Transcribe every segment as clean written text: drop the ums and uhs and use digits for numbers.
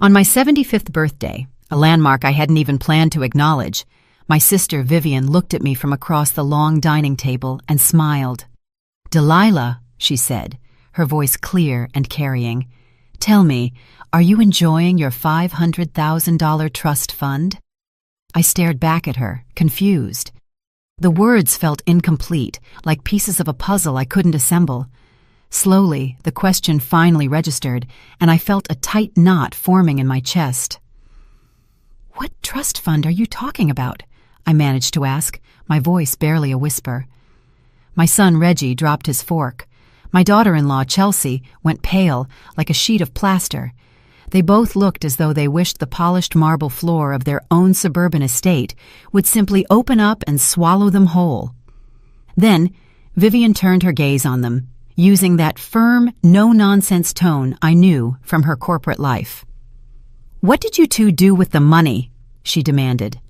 On my 75th birthday, a landmark I hadn't even planned to acknowledge, my sister Vivian looked at me from across the long dining table and smiled. "Delilah," she said, her voice clear and carrying, "tell me, are you enjoying your $500,000 trust fund?" I stared back at her, confused. The words felt incomplete, like pieces of a puzzle I couldn't assemble. Slowly, the question finally registered, and I felt a tight knot forming in my chest. "What trust fund are you talking about?" I managed to ask, my voice barely a whisper. My son Reggie dropped his fork. My daughter-in-law, Chelsea, went pale, like a sheet of plaster. They both looked as though they wished the polished marble floor of their own suburban estate would simply open up and swallow them whole. Then, Vivian turned her gaze on them, using that firm, no-nonsense tone I knew from her corporate life. "What did you two do with the money?" she demanded.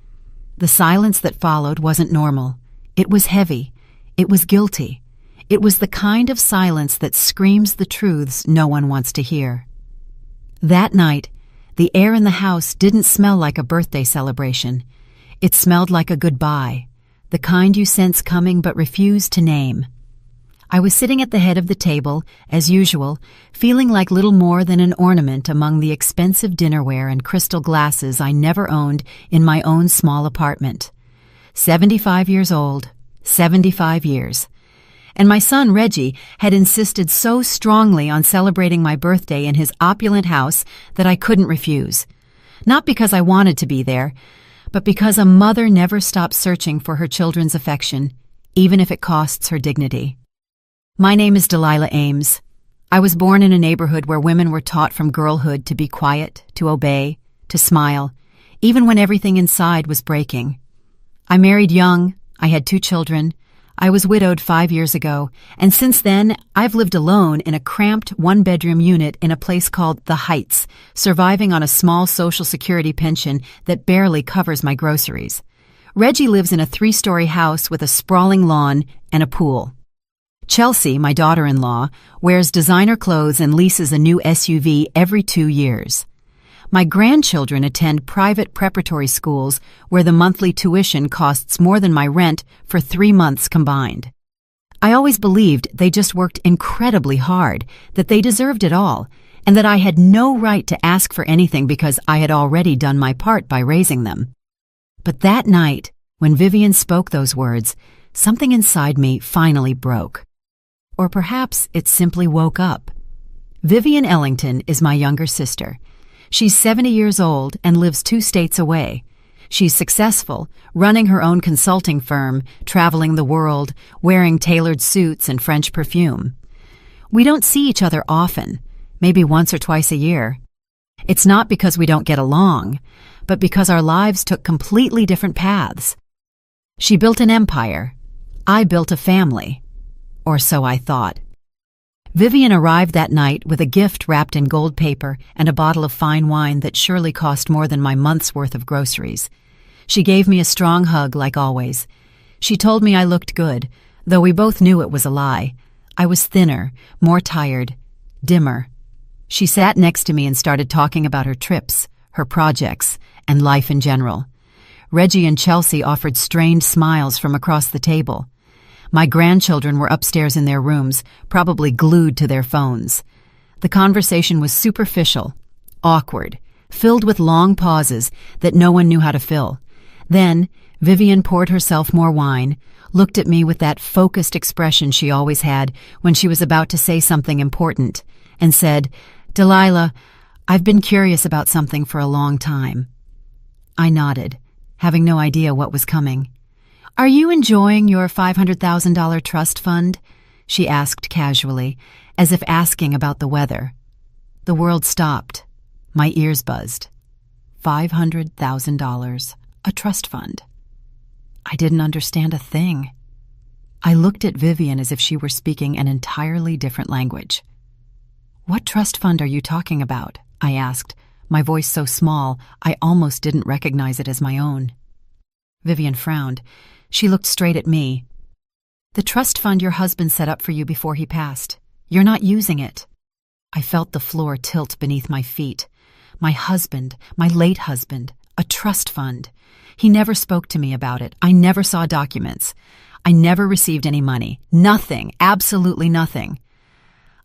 The silence that followed wasn't normal. It was heavy. It was guilty. It was the kind of silence that screams the truths no one wants to hear. That night, the air in the house didn't smell like a birthday celebration. It smelled like a goodbye, the kind you sense coming but refuse to name. I was sitting at the head of the table, as usual, feeling like little more than an ornament among the expensive dinnerware and crystal glasses I never owned in my own small apartment. 75 years old, 75 years. And my son Reggie had insisted so strongly on celebrating my birthday in his opulent house that I couldn't refuse. Not because I wanted to be there, but because a mother never stops searching for her children's affection, even if it costs her dignity. My name is Delilah Ames. I was born in a neighborhood where women were taught from girlhood to be quiet, to obey, to smile, even when everything inside was breaking. I married young, I had 2 children, I was widowed 5 years ago, and since then, I've lived alone in a cramped 1-bedroom unit in a place called The Heights, surviving on a small Social Security pension that barely covers my groceries. Reggie lives in a 3-story house with a sprawling lawn and a pool. Chelsea, my daughter-in-law, wears designer clothes and leases a new SUV every 2 years. My grandchildren attend private preparatory schools where the monthly tuition costs more than my rent for 3 months combined. I always believed they just worked incredibly hard, that they deserved it all, and that I had no right to ask for anything because I had already done my part by raising them. But that night, when Vivian spoke those words, something inside me finally broke. Or perhaps it simply woke up. Vivian Ellington is my younger sister. She's 70 years old and lives 2 states away. She's successful, running her own consulting firm, traveling the world, wearing tailored suits and French perfume. We don't see each other often, maybe once or twice a year. It's not because we don't get along, but because our lives took completely different paths. She built an empire. I built a family. Or so I thought. Vivian arrived that night with a gift wrapped in gold paper and a bottle of fine wine that surely cost more than my month's worth of groceries. She gave me a strong hug like always. She told me I looked good, though we both knew it was a lie. I was thinner, more tired, dimmer. She sat next to me and started talking about her trips, her projects, and life in general. Reggie and Chelsea offered strained smiles from across the table. My grandchildren were upstairs in their rooms, probably glued to their phones. The conversation was superficial, awkward, filled with long pauses that no one knew how to fill. Then, Vivian poured herself more wine, looked at me with that focused expression she always had when she was about to say something important, and said, "Delilah, I've been curious about something for a long time." I nodded, having no idea what was coming. "Are you enjoying your $500,000 trust fund?" she asked casually, as if asking about the weather. The world stopped. My ears buzzed. $500,000, a trust fund. I didn't understand a thing. I looked at Vivian as if she were speaking an entirely different language. "What trust fund are you talking about?" I asked, my voice so small I almost didn't recognize it as my own. Vivian frowned. She looked straight at me. "The trust fund your husband set up for you before he passed. You're not using it." I felt the floor tilt beneath my feet. My husband, my late husband, a trust fund. He never spoke to me about it. I never saw documents. I never received any money. Nothing, absolutely nothing.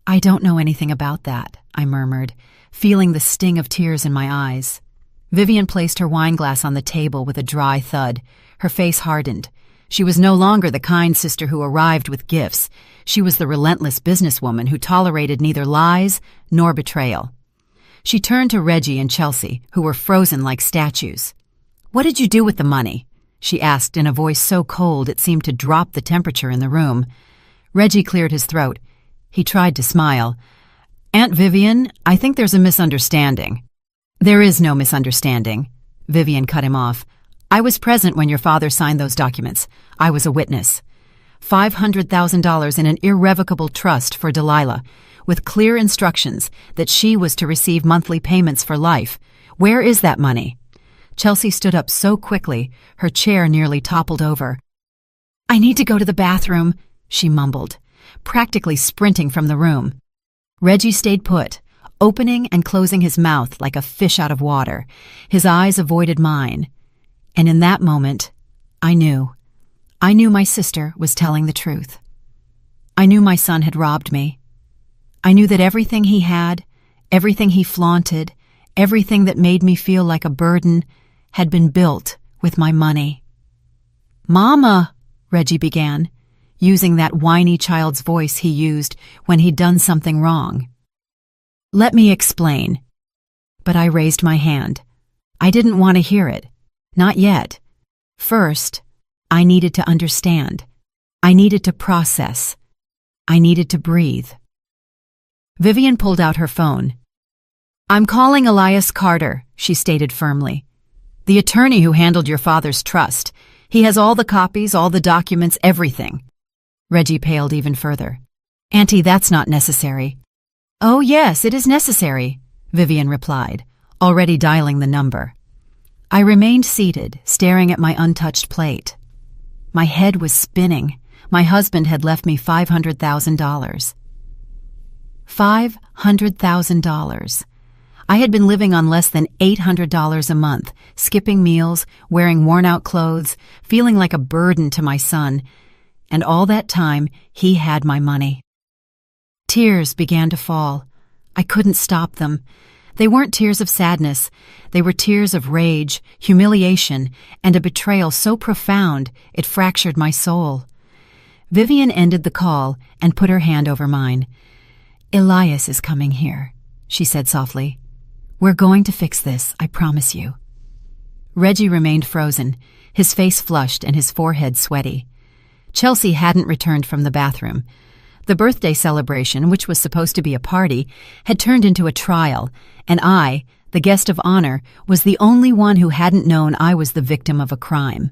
I don't know anything about that, I murmured, feeling the sting of tears in my eyes. Vivian placed her wine glass on the table with a dry thud. Her face hardened. She was no longer the kind sister who arrived with gifts. She was the relentless businesswoman who tolerated neither lies nor betrayal. She turned to Reggie and Chelsea, who were frozen like statues. "What did you do with the money?" she asked in a voice so cold it seemed to drop the temperature in the room. Reggie cleared his throat. He tried to smile. "Aunt Vivian, I think there's a misunderstanding." "There is no misunderstanding," Vivian cut him off. "I was present when your father signed those documents. I was a witness. $500,000 in an irrevocable trust for Delilah, with clear instructions that she was to receive monthly payments for life. Where is that money?" Chelsea stood up so quickly, her chair nearly toppled over. "I need to go to the bathroom," she mumbled, practically sprinting from the room. Reggie stayed put, opening and closing his mouth like a fish out of water. His eyes avoided mine. And in that moment, I knew my sister was telling the truth. I knew my son had robbed me. I knew that everything he had, everything he flaunted, everything that made me feel like a burden, had been built with my money. "Mama," Reggie began, using that whiny child's voice he used when he'd done something wrong. "Let me explain." But I raised my hand. I didn't want to hear it. Not yet. First, I needed to understand. I needed to process. I needed to breathe. Vivian pulled out her phone. "I'm calling Elias Carter," she stated firmly. "The attorney who handled your father's trust. He has all the copies, all the documents, everything." Reggie paled even further. "Auntie, that's not necessary." "Oh, yes, it is necessary," Vivian replied, already dialing the number. I remained seated, staring at my untouched plate. My head was spinning. My husband had left me $500,000. $500,000. I had been living on less than $800 a month, skipping meals, wearing worn-out clothes, feeling like a burden to my son. And all that time, he had my money. Tears began to fall. I couldn't stop them. They weren't tears of sadness. They were tears of rage, humiliation, and a betrayal so profound it fractured my soul. Vivian ended the call and put her hand over mine. "Elias is coming here," she said softly. "We're going to fix this, I promise you." Reggie remained frozen, his face flushed and his forehead sweaty. Chelsea hadn't returned from the bathroom. The birthday celebration, which was supposed to be a party, had turned into a trial, and I, the guest of honor, was the only one who hadn't known I was the victim of a crime.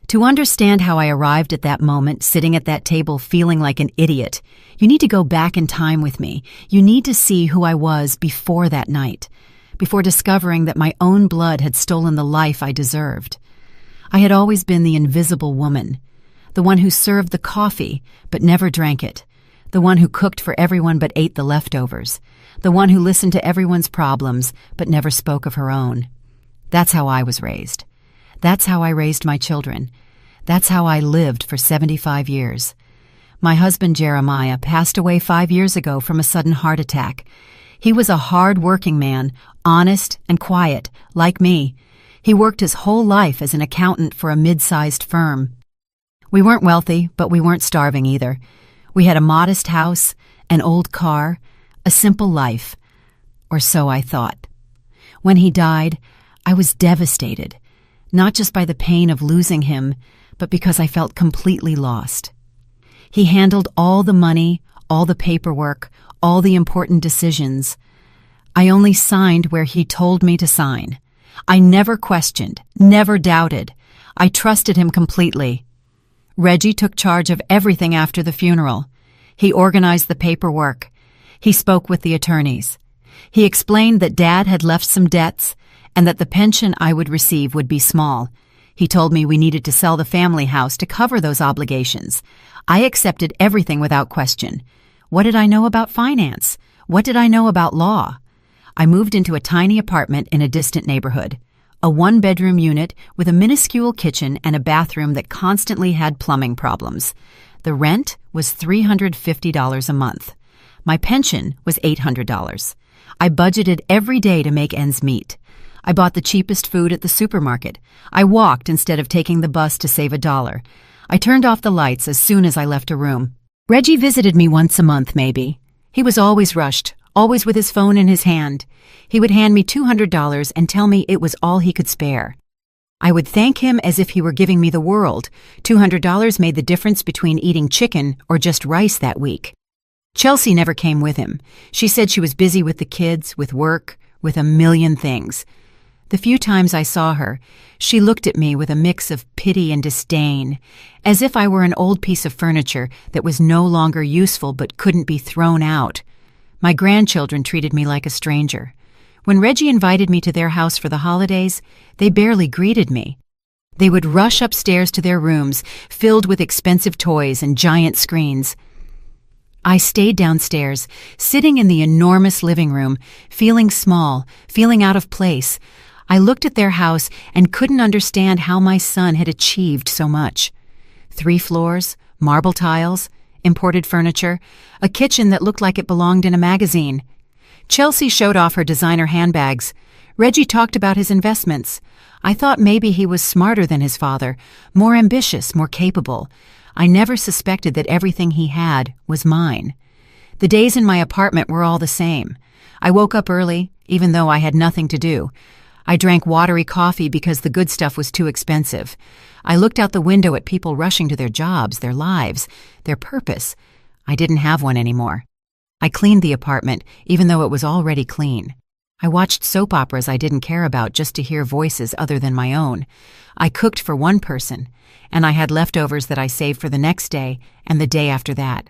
To understand how I arrived at that moment, sitting at that table feeling like an idiot, you need to go back in time with me. You need to see who I was before that night, before discovering that my own blood had stolen the life I deserved. I had always been the invisible woman, the one who served the coffee but never drank it, the one who cooked for everyone but ate the leftovers, the one who listened to everyone's problems but never spoke of her own. That's how I was raised. That's how I raised my children. That's how I lived for 75 years. My husband Jeremiah passed away 5 years ago from a sudden heart attack. He was a hard-working man, honest and quiet, like me. He worked his whole life as an accountant for a mid-sized firm. We weren't wealthy, but we weren't starving either. We had a modest house, an old car, a simple life. Or so I thought. When he died, I was devastated, not just by the pain of losing him, but because I felt completely lost. He handled all the money, all the paperwork, all the important decisions. I only signed where he told me to sign. I never questioned, never doubted. I trusted him completely. Reggie took charge of everything after the funeral. He organized the paperwork. He spoke with the attorneys. He explained that Dad had left some debts and that the pension I would receive would be small. He told me we needed to sell the family house to cover those obligations. I accepted everything without question. What did I know about finance? What did I know about law? I moved into a tiny apartment in a distant neighborhood. A one-bedroom unit with a minuscule kitchen and a bathroom that constantly had plumbing problems. The rent was $350 a month. My pension was $800. I budgeted every day to make ends meet. I bought the cheapest food at the supermarket. I walked instead of taking the bus to save $1. I turned off the lights as soon as I left a room. Reggie visited me once a month, maybe. He was always rushed, always with his phone in his hand. He would hand me $200 and tell me it was all he could spare. I would thank him as if he were giving me the world. $200 made the difference between eating chicken or just rice that week. Chelsea never came with him. She said she was busy with the kids, with work, with a million things. The few times I saw her, she looked at me with a mix of pity and disdain, as if I were an old piece of furniture that was no longer useful but couldn't be thrown out. My grandchildren treated me like a stranger. When Reggie invited me to their house for the holidays, they barely greeted me. They would rush upstairs to their rooms, filled with expensive toys and giant screens. I stayed downstairs, sitting in the enormous living room, feeling small, feeling out of place. I looked at their house and couldn't understand how my son had achieved so much. 3 floors, marble tiles, imported furniture, a kitchen that looked like it belonged in a magazine. Chelsea showed off her designer handbags. Reggie talked about his investments. I thought maybe he was smarter than his father, more ambitious, more capable. I never suspected that everything he had was mine. The days in my apartment were all the same. I woke up early, even though I had nothing to do. I drank watery coffee because the good stuff was too expensive. I looked out the window at people rushing to their jobs, their lives, their purpose. I didn't have one anymore. I cleaned the apartment, even though it was already clean. I watched soap operas I didn't care about just to hear voices other than my own. I cooked for one person, and I had leftovers that I saved for the next day and the day after that.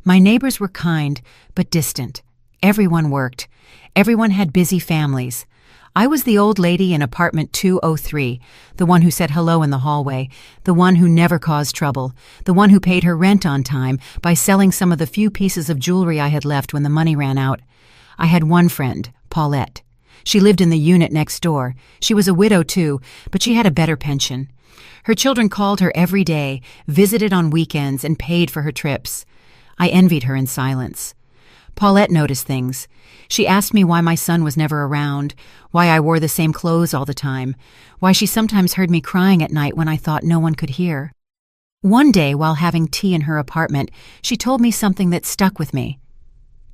My neighbors were kind, but distant. Everyone worked. Everyone had busy families. I was the old lady in apartment 203, the one who said hello in the hallway, the one who never caused trouble, the one who paid her rent on time by selling some of the few pieces of jewelry I had left when the money ran out. I had one friend, Paulette. She lived in the unit next door. She was a widow too, but she had a better pension. Her children called her every day, visited on weekends, and paid for her trips. I envied her in silence. Paulette noticed things. She asked me why my son was never around, why I wore the same clothes all the time, why she sometimes heard me crying at night when I thought no one could hear. One day, while having tea in her apartment, she told me something that stuck with me.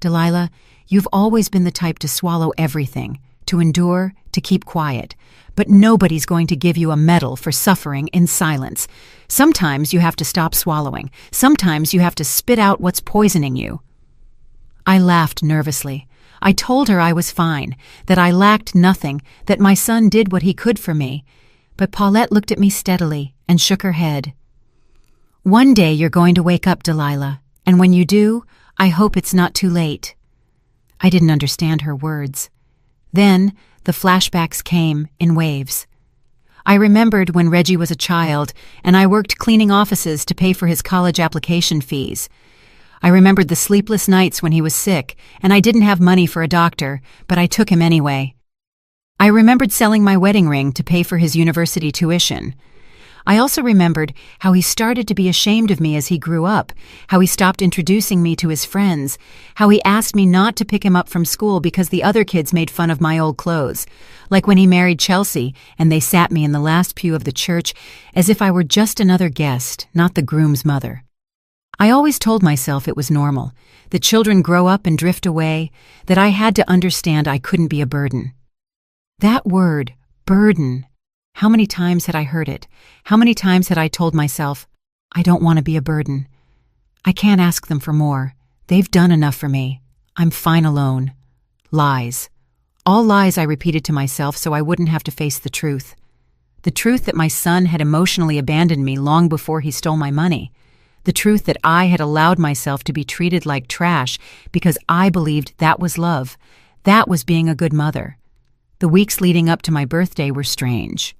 "Delilah, you've always been the type to swallow everything, to endure, to keep quiet, but nobody's going to give you a medal for suffering in silence. Sometimes you have to stop swallowing. Sometimes you have to spit out what's poisoning you." I laughed nervously. I told her I was fine, that I lacked nothing, that my son did what he could for me. But Paulette looked at me steadily and shook her head. "One day you're going to wake up, Delilah, and when you do, I hope it's not too late." I didn't understand her words. Then the flashbacks came in waves. I remembered when Reggie was a child, and I worked cleaning offices to pay for his college application fees. I remembered the sleepless nights when he was sick, and I didn't have money for a doctor, but I took him anyway. I remembered selling my wedding ring to pay for his university tuition. I also remembered how he started to be ashamed of me as he grew up, how he stopped introducing me to his friends, how he asked me not to pick him up from school because the other kids made fun of my old clothes, like when he married Chelsea and they sat me in the last pew of the church as if I were just another guest, not the groom's mother. I always told myself it was normal, that children grow up and drift away, that I had to understand I couldn't be a burden. That word, burden, how many times had I heard it? How many times had I told myself, I don't want to be a burden. I can't ask them for more. They've done enough for me. I'm fine alone. Lies. All lies I repeated to myself so I wouldn't have to face the truth. The truth that my son had emotionally abandoned me long before he stole my money. The truth that I had allowed myself to be treated like trash because I believed that was love. That was being a good mother. The weeks leading up to my birthday were strange.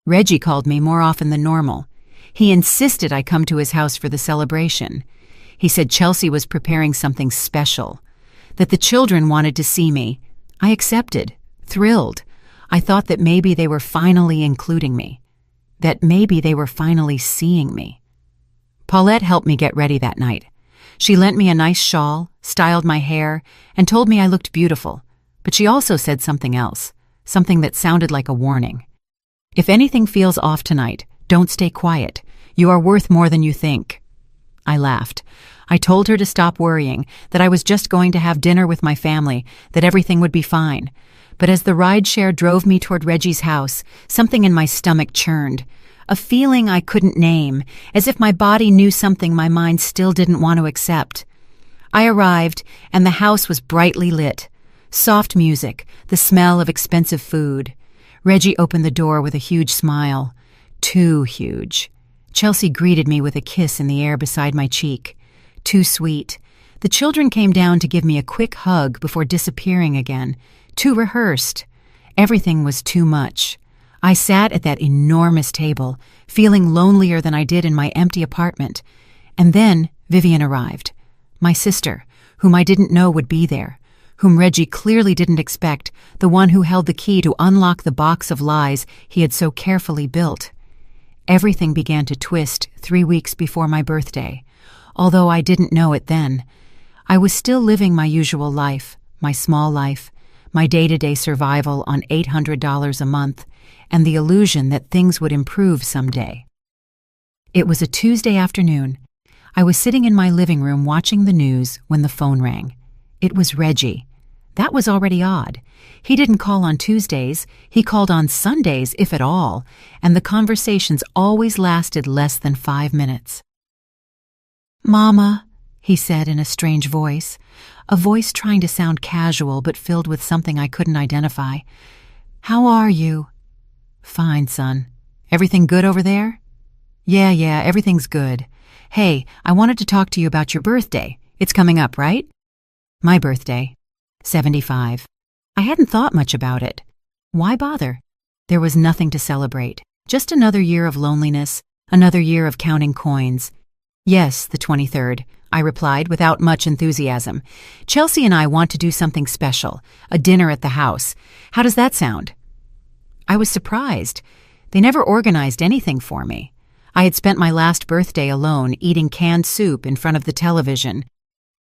Reggie called me more often than normal. He insisted I come to his house for the celebration. He said Chelsea was preparing something special, that the children wanted to see me. I accepted, thrilled. I thought that maybe they were finally including me, that maybe they were finally seeing me. Paulette helped me get ready that night. She lent me a nice shawl, styled my hair, and told me I looked beautiful, but she also said something else, something that sounded like a warning. If anything feels off tonight, don't stay quiet. You are worth more than you think. I laughed. I told her to stop worrying, that I was just going to have dinner with my family, that everything would be fine. But as the rideshare drove me toward Reggie's house, something in my stomach churned. A feeling I couldn't name, as if my body knew something my mind still didn't want to accept. I arrived, and the house was brightly lit. Soft music, the smell of expensive food. Reggie opened the door with a huge smile. Too huge. Chelsea greeted me with a kiss in the air beside my cheek. Too sweet. The children came down to give me a quick hug before disappearing again. Too rehearsed. Everything was too much. I sat at that enormous table, feeling lonelier than I did in my empty apartment. And then Vivian arrived. My sister, whom I didn't know would be there, whom Reggie clearly didn't expect, the one who held the key to unlock the box of lies he had so carefully built. Everything began to twist 3 weeks before my birthday, although I didn't know it then. I was still living my usual life, my small life, my day-to-day survival on $800 a month, and the illusion that things would improve someday. It was a Tuesday afternoon. I was sitting in my living room watching the news when the phone rang. It was Reggie. That was already odd. He didn't call on Tuesdays, he called on Sundays, if at all, and the conversations always lasted less than 5 minutes. "Mama," he said in a strange voice, a voice trying to sound casual but filled with something I couldn't identify. "How are you?" "Fine, son. Everything good over there?" Yeah, everything's good. Hey, I wanted to talk to you about your birthday. It's coming up, right?" "My birthday. 75. I hadn't thought much about it. Why bother? There was nothing to celebrate. Just another year of loneliness, another year of counting coins. "Yes, the 23rd, I replied without much enthusiasm. "Chelsea and I want to do something special, a dinner at the house. How does that sound?" I was surprised. They never organized anything for me. I had spent my last birthday alone, eating canned soup in front of the television.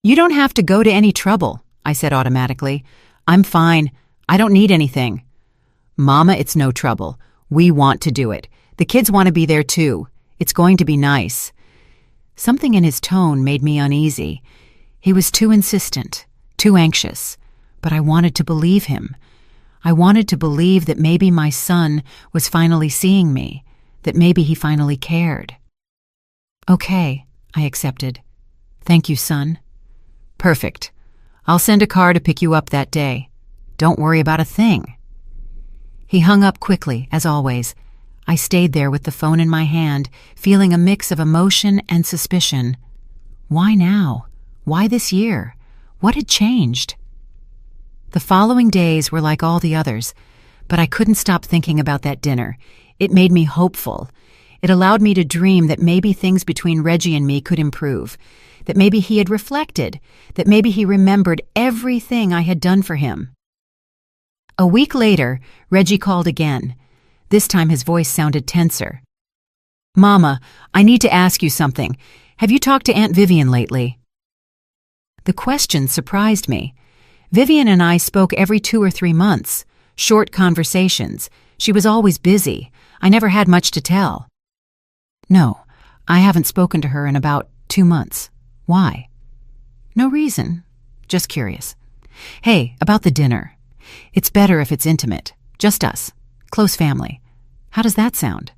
"You don't have to go to any trouble," I said automatically. "I'm fine. I don't need anything." "Mama, it's no trouble. We want to do it. The kids want to be there too. It's going to be nice." Something in his tone made me uneasy. He was too insistent, too anxious, but I wanted to believe him. I wanted to believe that maybe my son was finally seeing me, that maybe he finally cared. "Okay," I accepted. "Thank you, son." "Perfect. I'll send a car to pick you up that day. Don't worry about a thing." He hung up quickly, as always. I stayed there with the phone in my hand, feeling a mix of emotion and suspicion. Why now? Why this year? What had changed? The following days were like all the others, but I couldn't stop thinking about that dinner. It made me hopeful. It allowed me to dream that maybe things between Reggie and me could improve, that maybe he had reflected, that maybe he remembered everything I had done for him. A week later, Reggie called again. This time his voice sounded tenser. "Mama, I need to ask you something. Have you talked to Aunt Vivian lately?" The question surprised me. Vivian and I spoke every 2 or 3 months, short conversations. She was always busy. I never had much to tell. "No, I haven't spoken to her in about 2 months. Why?" "No reason. Just curious. Hey, about the dinner. It's better if it's intimate. Just us. Close family. How does that sound?"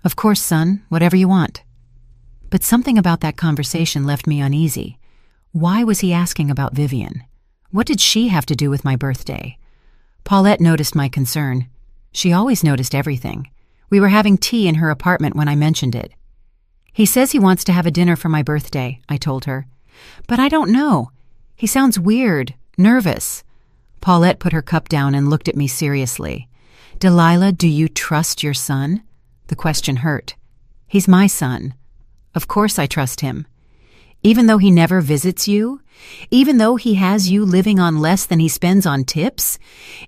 "Of course, son. Whatever you want." But something about that conversation left me uneasy. Why was he asking about Vivian? What did she have to do with my birthday? Paulette noticed my concern. She always noticed everything. We were having tea in her apartment when I mentioned it. "He says he wants to have a dinner for my birthday," I told her. "But I don't know. He sounds weird, nervous." Paulette put her cup down and looked at me seriously. "Delilah, do you trust your son?" The question hurt. "He's my son. Of course I trust him." Even though he never visits you? Even though he has you living on less than he spends on tips?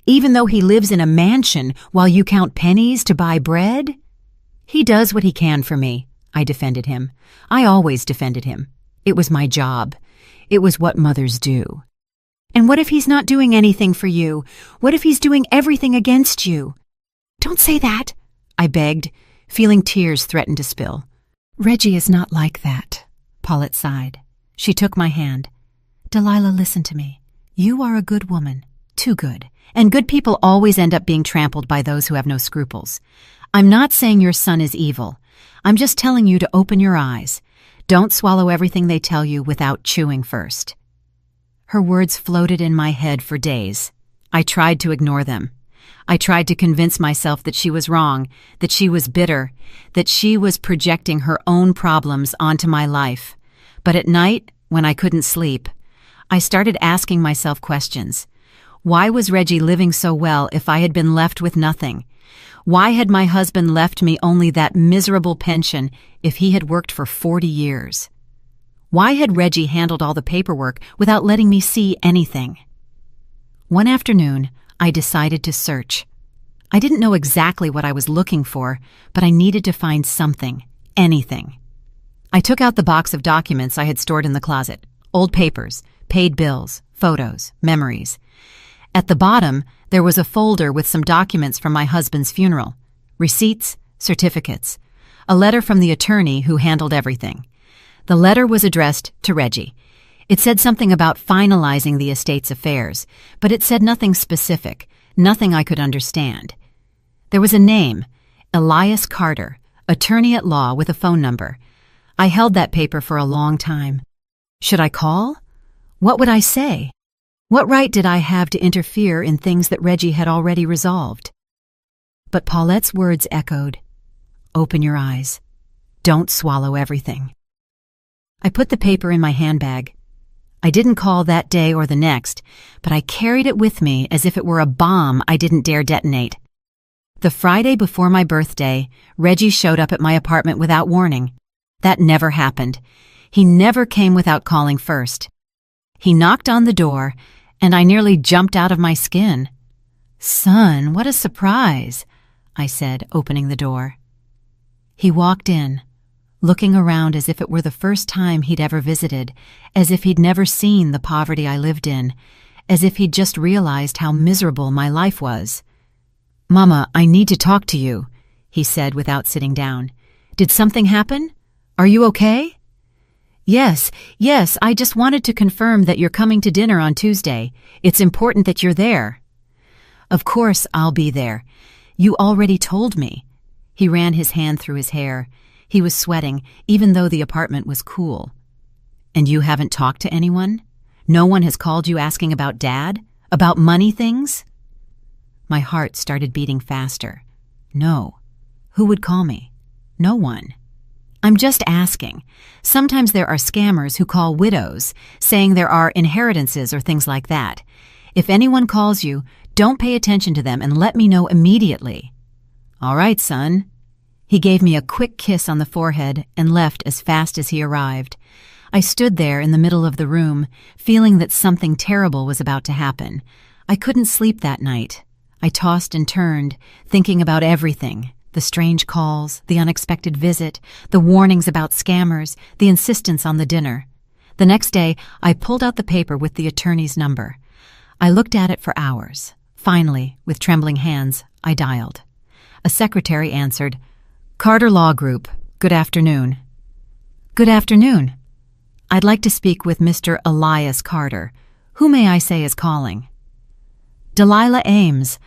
Even though he lives in a mansion while you count pennies to buy bread? He does what he can for me, I defended him. I always defended him. It was my job. It was what mothers do. And what if he's not doing anything for you? What if he's doing everything against you? Don't say that, I begged, feeling tears threaten to spill. Reggie is not like that, Paulette sighed. She took my hand. Delilah, listen to me. You are a good woman, too good, and good people always end up being trampled by those who have no scruples. I'm not saying your son is evil. I'm just telling you to open your eyes. Don't swallow everything they tell you without chewing first. Her words floated in my head for days. I tried to ignore them. I tried to convince myself that she was wrong, that she was bitter, that she was projecting her own problems onto my life. But at night, when I couldn't sleep, I started asking myself questions. Why was Reggie living so well if I had been left with nothing? Why had my husband left me only that miserable pension if he had worked for 40 years? Why had Reggie handled all the paperwork without letting me see anything? One afternoon, I decided to search. I didn't know exactly what I was looking for, but I needed to find something, anything. I took out the box of documents I had stored in the closet, old papers, paid bills, photos, memories. At the bottom, there was a folder with some documents from my husband's funeral, receipts, certificates, a letter from the attorney who handled everything. The letter was addressed to Reggie. It said something about finalizing the estate's affairs, but it said nothing specific, nothing I could understand. There was a name, Elias Carter, attorney at law with a phone number. I held that paper for a long time. Should I call? What would I say? What right did I have to interfere in things that Reggie had already resolved? But Paulette's words echoed. Open your eyes. Don't swallow everything. I put the paper in my handbag. I didn't call that day or the next, but I carried it with me as if it were a bomb I didn't dare detonate. The Friday before my birthday, Reggie showed up at my apartment without warning. That never happened. He never came without calling first. He knocked on the door, and I nearly jumped out of my skin. "Son, what a surprise," I said, opening the door. He walked in, looking around as if it were the first time he'd ever visited, as if he'd never seen the poverty I lived in, as if he'd just realized how miserable my life was. "Mama, I need to talk to you," he said without sitting down. "Did something happen? Are you okay?" Yes, I just wanted to confirm that you're coming to dinner on Tuesday. It's important that you're there." "Of course I'll be there. You already told me." He ran his hand through his hair. He was sweating, even though the apartment was cool. "And you haven't talked to anyone? No one has called you asking about Dad? About money things?" My heart started beating faster. No. Who would call me? No one. "I'm just asking. Sometimes there are scammers who call widows, saying there are inheritances or things like that. If anyone calls you, don't pay attention to them and let me know immediately." "All right, son." He gave me a quick kiss on the forehead and left as fast as he arrived. I stood there in the middle of the room, feeling that something terrible was about to happen. I couldn't sleep that night. I tossed and turned, thinking about everything. The strange calls, the unexpected visit, the warnings about scammers, the insistence on the dinner. The next day, I pulled out the paper with the attorney's number. I looked at it for hours. Finally, with trembling hands, I dialed. A secretary answered, "Carter Law Group. Good afternoon." "Good afternoon. I'd like to speak with Mr. Elias Carter. Who may I say is calling?" "Delilah Ames.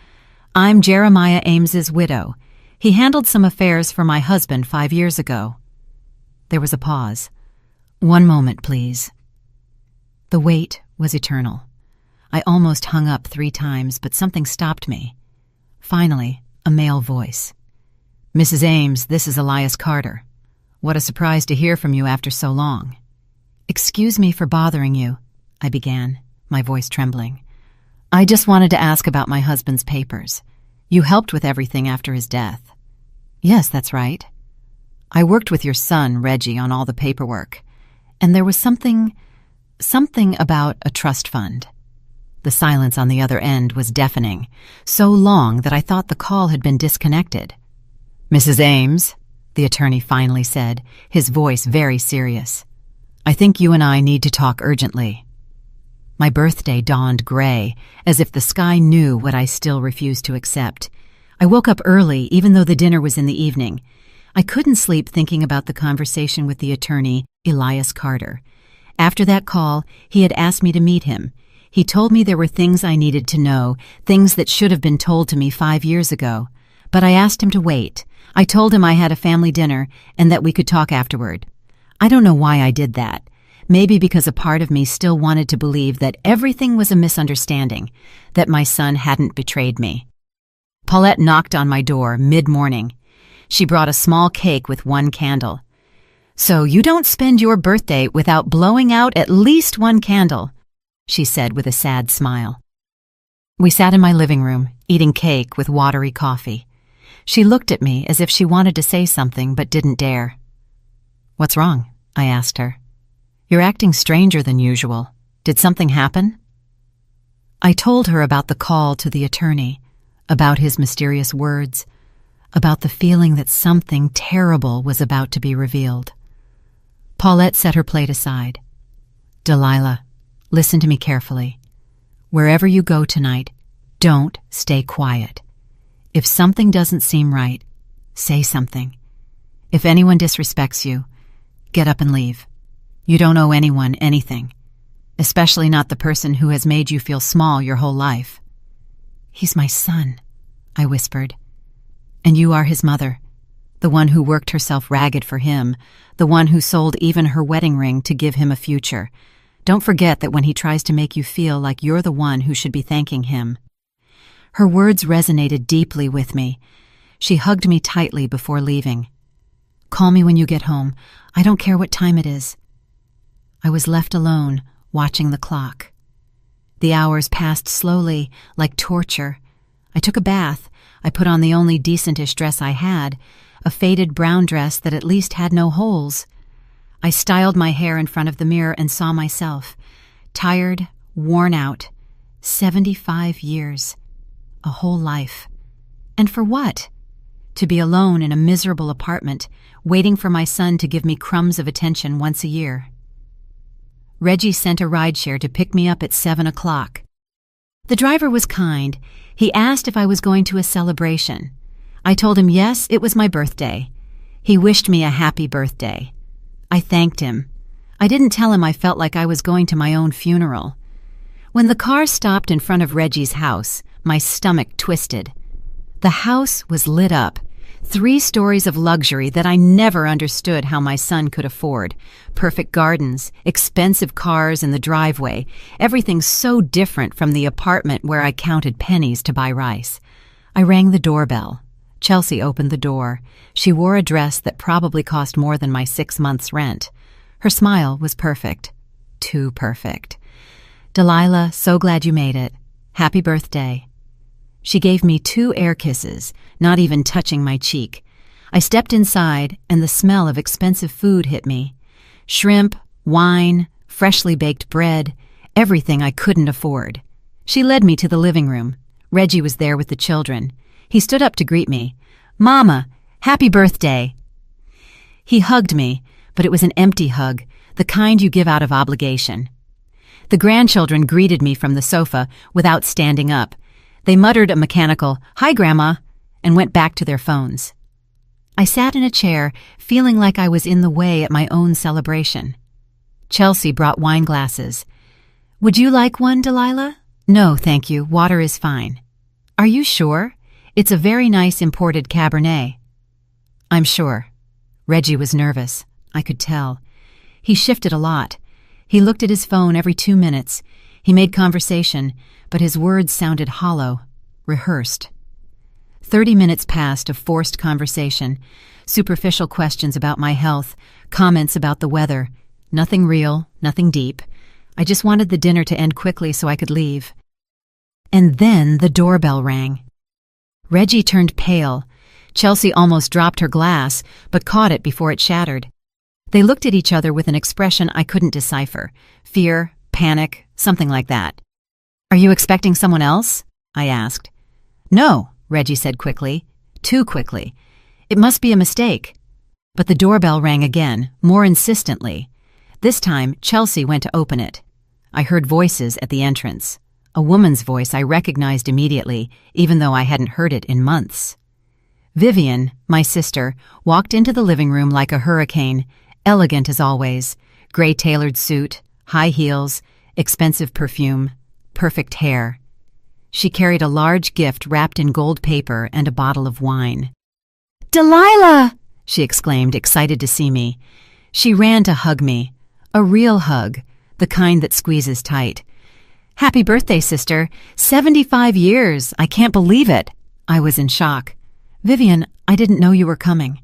I'm Jeremiah Ames's widow. He handled some affairs for my husband 5 years ago." There was a pause. "One moment, please." The wait was eternal. I almost hung up 3 times, but something stopped me. Finally, a male voice. "Mrs. Ames, this is Elias Carter. What a surprise to hear from you after so long." "Excuse me for bothering you," I began, my voice trembling. "I just wanted to ask about my husband's papers. You helped with everything after his death." "Yes, that's right." "I worked with your son, Reggie, on all the paperwork. And there was something about a trust fund. The silence on the other end was deafening, so long that I thought the call had been disconnected. "Mrs. Ames," the attorney finally said, his voice very serious. "I think you and I need to talk urgently." My birthday dawned gray, as if the sky knew what I still refused to accept. I woke up early, even though the dinner was in the evening. I couldn't sleep thinking about the conversation with the attorney, Elias Carter. After that call, he had asked me to meet him. He told me there were things I needed to know, things that should have been told to me 5 years ago. But I asked him to wait. I told him I had a family dinner and that we could talk afterward. I don't know why I did that. Maybe because a part of me still wanted to believe that everything was a misunderstanding, that my son hadn't betrayed me. Paulette knocked on my door mid-morning. She brought a small cake with 1 candle. "So you don't spend your birthday without blowing out at least 1 candle," she said with a sad smile. We sat in my living room, eating cake with watery coffee. She looked at me as if she wanted to say something but didn't dare. "What's wrong?" I asked her. "You're acting stranger than usual. Did something happen?" I told her about the call to the attorney, about his mysterious words, about the feeling that something terrible was about to be revealed. Paulette set her plate aside. "Delilah, listen to me carefully. Wherever you go tonight, don't stay quiet. If something doesn't seem right, say something. If anyone disrespects you, get up and leave. You don't owe anyone anything, especially not the person who has made you feel small your whole life." "He's my son," I whispered. "And you are his mother, the one who worked herself ragged for him, the one who sold even her wedding ring to give him a future. Don't forget that when he tries to make you feel like you're the one who should be thanking him." Her words resonated deeply with me. She hugged me tightly before leaving. "Call me when you get home. I don't care what time it is." I was left alone, watching the clock. The hours passed slowly, like torture. I took a bath. I put on the only decentish dress I had, a faded brown dress that at least had no holes. I styled my hair in front of the mirror and saw myself, tired, worn out, 75 years, a whole life. And for what? To be alone in a miserable apartment, waiting for my son to give me crumbs of attention once a year. Reggie sent a rideshare to pick me up at 7 o'clock. The driver was kind. He asked if I was going to a celebration. I told him yes, it was my birthday. He wished me a happy birthday. I thanked him. I didn't tell him I felt like I was going to my own funeral. When the car stopped in front of Reggie's house, my stomach twisted. The house was lit up. 3 stories of luxury that I never understood how my son could afford. Perfect gardens, expensive cars in the driveway, everything so different from the apartment where I counted pennies to buy rice. I rang the doorbell. Chelsea opened the door. She wore a dress that probably cost more than my 6 months' rent. Her smile was perfect. Too perfect. "Delilah, so glad you made it. Happy birthday." She gave me 2 air kisses, not even touching my cheek. I stepped inside, and the smell of expensive food hit me. Shrimp, wine, freshly baked bread, everything I couldn't afford. She led me to the living room. Reggie was there with the children. He stood up to greet me. "Mama, happy birthday." He hugged me, but it was an empty hug, the kind you give out of obligation. The grandchildren greeted me from the sofa without standing up. They muttered a mechanical, "Hi, Grandma," and went back to their phones. I sat in a chair, feeling like I was in the way at my own celebration. Chelsea brought wine glasses. "Would you like one, Delilah?" "No, thank you. Water is fine." "Are you sure? It's a very nice imported Cabernet." "I'm sure." Reggie was nervous. I could tell. He shifted a lot. He looked at his phone every 2 minutes. He made conversation, but his words sounded hollow, rehearsed. 30 minutes passed of forced conversation, superficial questions about my health, comments about the weather. Nothing real, nothing deep. I just wanted the dinner to end quickly so I could leave. And then the doorbell rang. Reggie turned pale. Chelsea almost dropped her glass, but caught it before it shattered. They looked at each other with an expression I couldn't decipher. Fear, panic, something like that. "Are you expecting someone else?" I asked. "No," Reggie said quickly. Too quickly. "It must be a mistake." But the doorbell rang again, more insistently. This time, Chelsea went to open it. I heard voices at the entrance. A woman's voice I recognized immediately, even though I hadn't heard it in months. Vivian, my sister, walked into the living room like a hurricane, elegant as always, gray tailored suit, high heels, expensive perfume, perfect hair. She carried a large gift wrapped in gold paper and a bottle of wine. "Delilah!" she exclaimed, excited to see me. She ran to hug me. A real hug, the kind that squeezes tight. "Happy birthday, sister. 75 years. I can't believe it." I was in shock. "Vivian, I didn't know you were coming.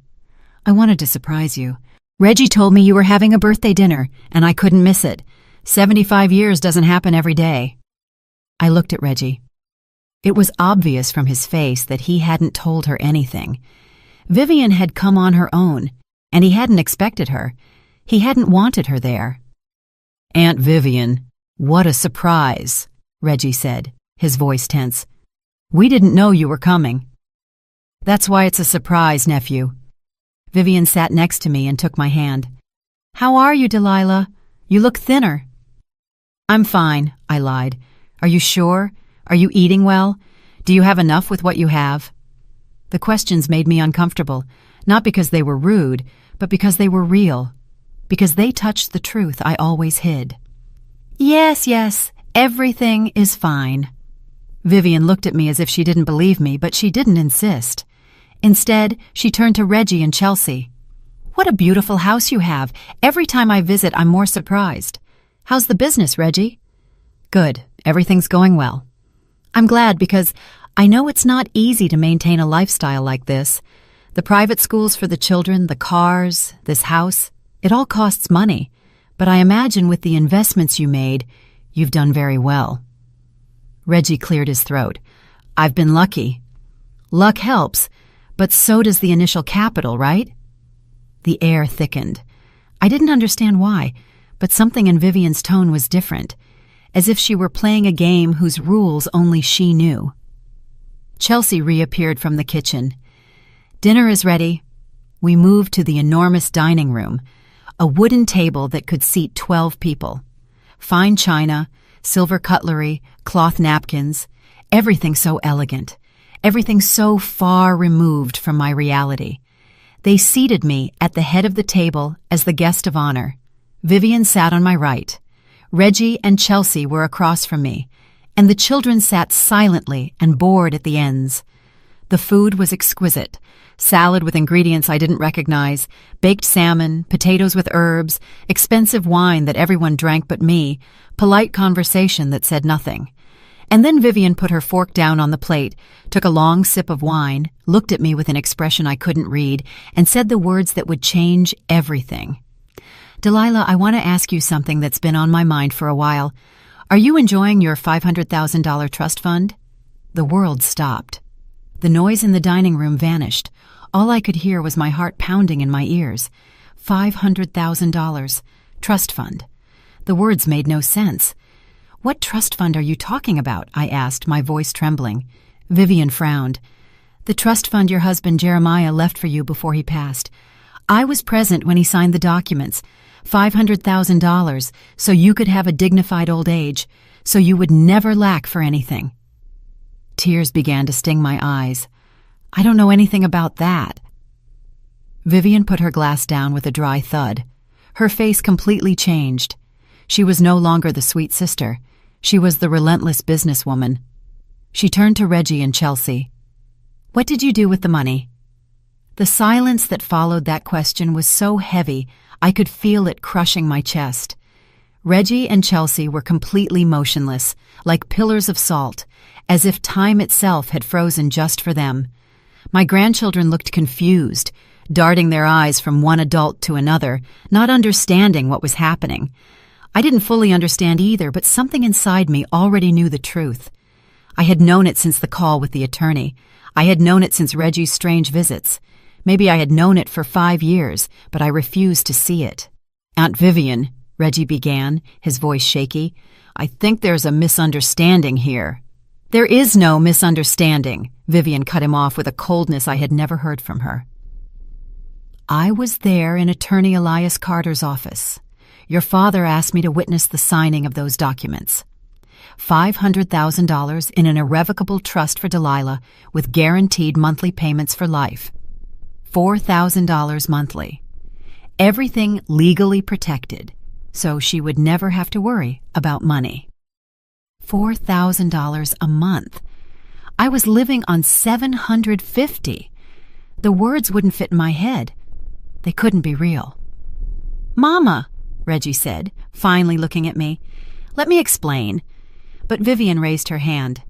I wanted to surprise you. Reggie told me you were having a birthday dinner, and I couldn't miss it. 75 years doesn't happen every day." I looked at Reggie. It was obvious from his face that he hadn't told her anything. Vivian had come on her own, and he hadn't expected her. He hadn't wanted her there. "Aunt Vivian, what a surprise," Reggie said, his voice tense. "We didn't know you were coming." "That's why it's a surprise, nephew." Vivian sat next to me and took my hand. "How are you, Delilah? You look thinner." "I'm fine," I lied. "Are you sure? Are you eating well? Do you have enough with what you have?" The questions made me uncomfortable, not because they were rude, but because they were real, because they touched the truth I always hid. Yes, everything is fine." Vivian looked at me as if she didn't believe me, but she didn't insist. Instead, she turned to Reggie and Chelsea. "What a beautiful house you have. Every time I visit, I'm more surprised. How's the business, Reggie?" "Good. Everything's going well." "I'm glad because I know it's not easy to maintain a lifestyle like this. The private schools for the children, the cars, this house, it all costs money. But I imagine with the investments you made, you've done very well." Reggie cleared his throat. "I've been lucky." "Luck helps, but so does the initial capital, right?" The air thickened. I didn't understand why, but something in Vivian's tone was different, as if she were playing a game whose rules only she knew. Chelsea reappeared from the kitchen. "Dinner is ready." We moved to the enormous dining room, a wooden table that could seat 12 people. Fine china, silver cutlery, cloth napkins, everything so elegant, everything so far removed from my reality. They seated me at the head of the table as the guest of honor. Vivian sat on my right. Reggie and Chelsea were across from me, and the children sat silently and bored at the ends. The food was exquisite. Salad with ingredients I didn't recognize, baked salmon, potatoes with herbs, expensive wine that everyone drank but me, polite conversation that said nothing. And then Vivian put her fork down on the plate, took a long sip of wine, looked at me with an expression I couldn't read, and said the words that would change everything. "Delilah, I want to ask you something that's been on my mind for a while. Are you enjoying your $500,000 trust fund?" The world stopped. The noise in the dining room vanished. All I could hear was my heart pounding in my ears. $500,000. Trust fund. The words made no sense. "What trust fund are you talking about?" I asked, my voice trembling. Vivian frowned. "The trust fund your husband Jeremiah left for you before he passed. I was present when he signed the documents. $500,000, so you could have a dignified old age, so you would never lack for anything." Tears began to sting my eyes. "I don't know anything about that." Vivian put her glass down with a dry thud. Her face completely changed. She was no longer the sweet sister. She was the relentless businesswoman. She turned to Reggie and Chelsea. "What did you do with the money?" The silence that followed that question was so heavy, I could feel it crushing my chest. Reggie and Chelsea were completely motionless, like pillars of salt, as if time itself had frozen just for them. My grandchildren looked confused, darting their eyes from one adult to another, not understanding what was happening. I didn't fully understand either, but something inside me already knew the truth. I had known it since the call with the attorney. I had known it since Reggie's strange visits. Maybe I had known it for 5 years, but I refused to see it. "Aunt Vivian," Reggie began, his voice shaky, "I think there's a misunderstanding here." "There is no misunderstanding," Vivian cut him off with a coldness I had never heard from her. "I was there in Attorney Elias Carter's office. Your father asked me to witness the signing of those documents. $500,000 in an irrevocable trust for Delilah with guaranteed monthly payments for life. $4,000 monthly. Everything legally protected, so she would never have to worry about money. $4,000 a month. I was living on $750. The words wouldn't fit in my head. They couldn't be real. "Mama," Reggie said, finally looking at me, "let me explain." But Vivian raised her hand.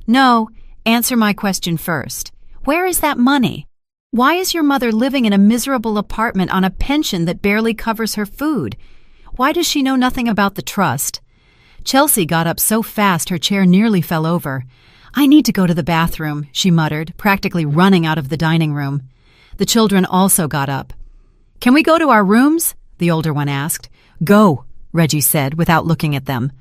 "No, answer my question first. Where is that money? Why is your mother living in a miserable apartment on a pension that barely covers her food? Why does she know nothing about the trust?" Chelsea got up so fast her chair nearly fell over. "I need to go to the bathroom," she muttered, practically running out of the dining room. The children also got up. "Can we go to our rooms?" the older one asked. "Go," Reggie said without looking at them.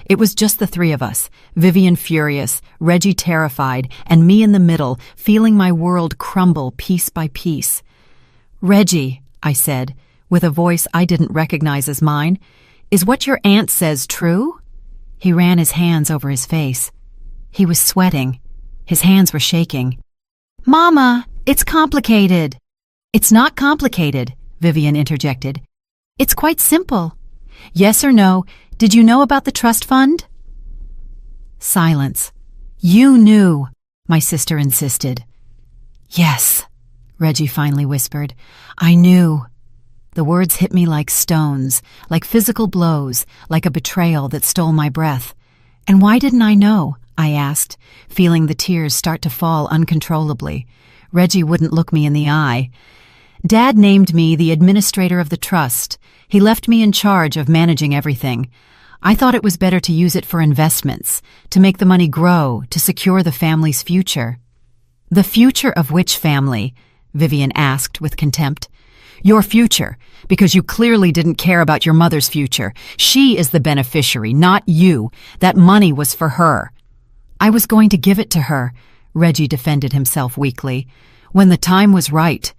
It was just the three of us, Vivian furious, Reggie terrified, and me in the middle, feeling my world crumble piece by piece. "Reggie," I said, with a voice I didn't recognize as mine, "is what your aunt says true?" He ran his hands over his face. He was sweating. His hands were shaking. "Mama, it's complicated." "It's not complicated," Vivian interjected. "It's quite simple. Yes or no, did you know about the trust fund?" Silence. "You knew," my sister insisted. "Yes," Reggie finally whispered. "I knew." The words hit me like stones, like physical blows, like a betrayal that stole my breath. "And why didn't I know?" I asked, feeling the tears start to fall uncontrollably. Reggie wouldn't look me in the eye. "Dad named me the administrator of the trust. He left me in charge of managing everything. I thought it was better to use it for investments, to make the money grow, to secure the family's future." "The future of which family?" Vivian asked with contempt. "Your future, because you clearly didn't care about your mother's future. She is the beneficiary, not you. That money was for her." "I was going to give it to her," Reggie defended himself weakly, "when the time was right."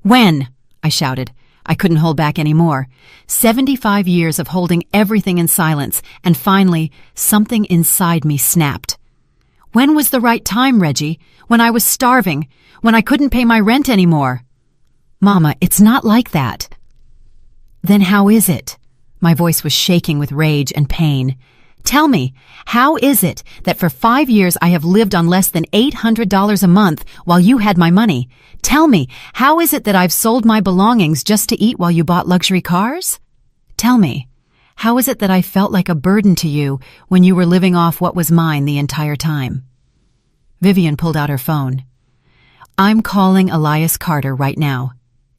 "When?" I shouted. I couldn't hold back any more. 75 years of holding everything in silence, and finally, something inside me snapped. "When was the right time, Reggie? When I was starving, when I couldn't pay my rent anymore." "Mama, it's not like that." "Then how is it?" My voice was shaking with rage and pain. "Tell me, how is it that for 5 years I have lived on less than $800 a month while you had my money? Tell me, how is it that I've sold my belongings just to eat while you bought luxury cars? Tell me, how is it that I felt like a burden to you when you were living off what was mine the entire time?" Vivian pulled out her phone. "I'm calling Elias Carter right now.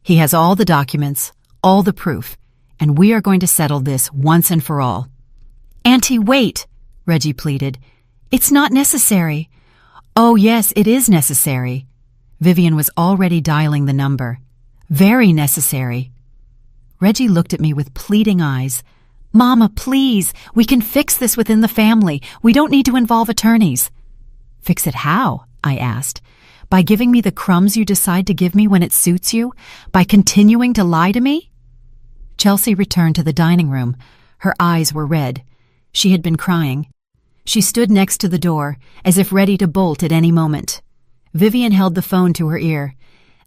He has all the documents, all the proof, and we are going to settle this once and for all." "Auntie, wait," Reggie pleaded. "It's not necessary." "Oh, yes, it is necessary." Vivian was already dialing the number. "Very necessary." Reggie looked at me with pleading eyes. "Mama, please, we can fix this within the family. We don't need to involve attorneys." "Fix it how?" I asked. "By giving me the crumbs you decide to give me when it suits you? By continuing to lie to me?" Chelsea returned to the dining room. Her eyes were red. She had been crying. She stood next to the door, as if ready to bolt at any moment. Vivian held the phone to her ear.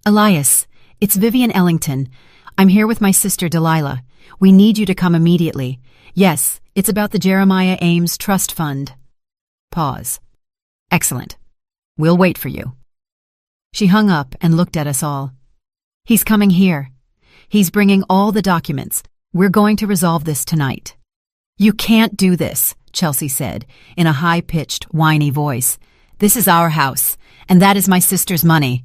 "Elias, it's Vivian Ellington. I'm here with my sister Delilah. We need you to come immediately. Yes, it's about the Jeremiah Ames Trust Fund." Pause. "Excellent. We'll wait for you." She hung up and looked at us all. "He's coming here. He's bringing all the documents. We're going to resolve this tonight." "You can't do this," Chelsea said, in a high-pitched, whiny voice. "This is our house, and that is my sister's money."